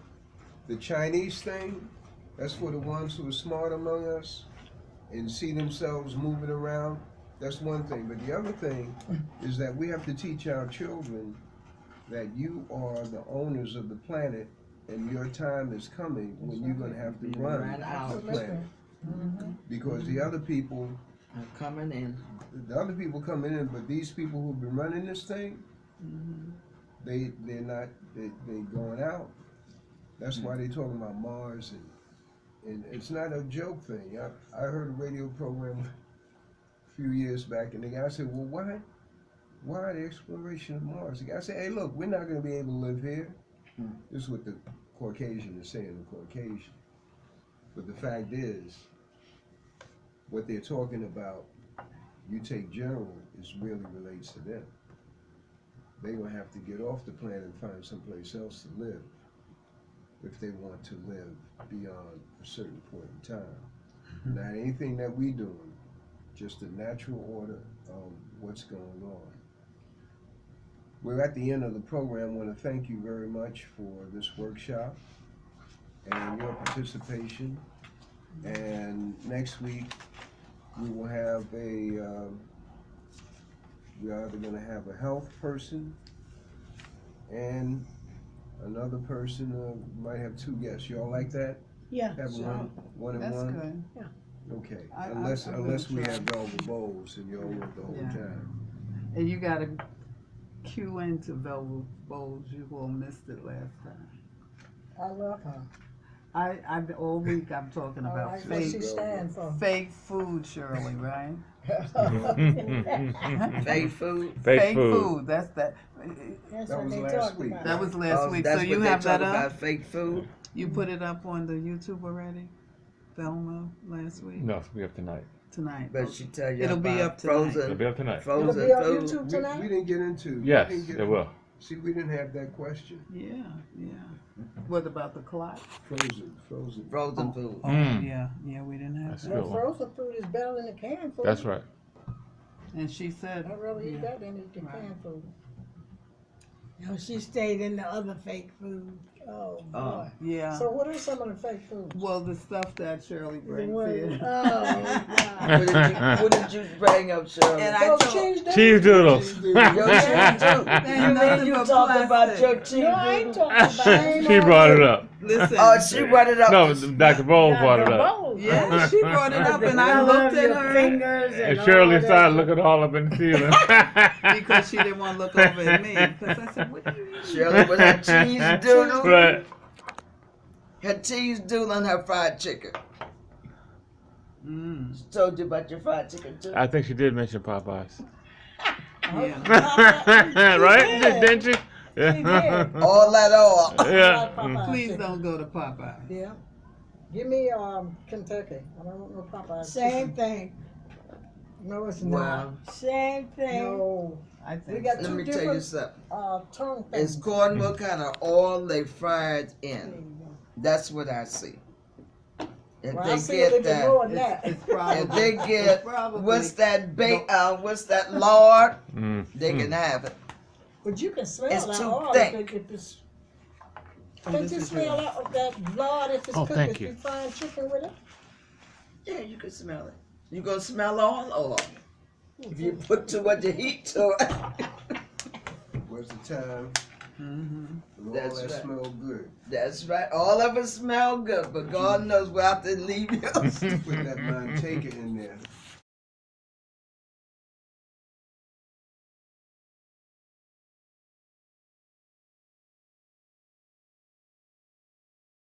the Chinese thing, that's for the ones who are smart among us and see themselves moving around. That's one thing. But the other thing is that we have to teach our children that you are the owners of the planet and your time is coming when you're going to have to run Run out. the planet. Because the other people, I'm coming in. coming in, but these people who've been running this thing, they're not, they going out. That's why they talking about Mars, and it's not a joke thing. I heard a radio program a few years back, and the guy said, well, why the exploration of Mars? The guy said, hey, look, we're not going to be able to live here. This is what the Caucasian is saying, the Caucasian. But the fact is, what they're talking about, you take general, is really relates to them. They're going to have to get off the planet and find someplace else to live if they want to live beyond a certain point in time. Not anything that we doing, just the natural order of what's going on. We're at the end of the program. I want to thank you very much for this workshop and your participation. And next week we will have we're either going to have a health person and another person. Might have 2 guests. Y'all like that? Yeah. Have one and That's one. good. Okay. I Unless will we try. have velvet bowls and y'all work the whole Yeah. time. And you gotta cue into Velvet Bowls. You all missed it last time. I love her. I've all week I'm talking All about right, what she fake stand for. fake food, Shirley, right? Fake food. Fake food. That's that. That's That what was they last talking week. about. That was last week. So That's you what they have that talk up? about, fake food. You put it up on the YouTube already, Velma, last week, No, it'll be up tonight. tonight. But she tell you It'll be about up tonight. It'll frozen, be up tonight. It'll frozen be on food. YouTube We tonight? didn't get into. Yes, we didn't get it will. See, we didn't have that question. Yeah. What about the clock? Frozen. Frozen food. Oh, Mm. yeah, we didn't have That's that. good Well, one. frozen food is better than the canned food. That's right. And she said, I'd rather eat yeah. that than eat the Right. canned food. No, she stayed in the other fake food. Oh boy. Yeah. So what is some of the fake food? Well, the stuff that Shirley The brings one- in. oh God. What did you bring up, Shirley? And I Those told, cheese doodles? Cheese doodles. Your cheese doodle. Ain't You nothing mean you but talked about plastic. your cheese No, I ain't doodle? talking about She brought it up. Listen. Oh, she brought it up. No, Dr. Bowles brought it up. Yeah, she brought it up, The and I color looked of at your her fingers And all Shirley that. started looking all up in the ceiling. because she didn't want to look over at me. Because I said, "What do you mean?" Shirley with her cheese doodle. Right. Her cheese doodle and her fried chicken. Mm. She told you about your fried chicken too. I think she did mention Popeyes. Yeah. Right? did. Didn't she? She Yeah. did. All that oil. Yeah. Popeye Please chicken. don't go to Popeye. Yeah. Give me Kentucky. I don't want no Popeye Same chicken. thing. No, it's Wow. Same thing. No. I think We got Let two me tell you different something. tongue It's things. according what kind of oil they fried There in. you go. That's what I see. If Well, I they see a little get bit more that, than that. it's probably. if they it's get probably what's that lard, Mm. they can have it. But you can smell It's that too oil thick. if it's. Oh, Can't this you is smell yours. that lard if it's Oh, cooked? thank If you. you frying chicken with it? Yeah, you can smell it. You gonna smell all oil if you put too much heat to it. Was the time Mm-hmm. when all That's that right. smelled good. That's right. All of us smell good, but God knows we'll have to leave you. Put that manteca in there.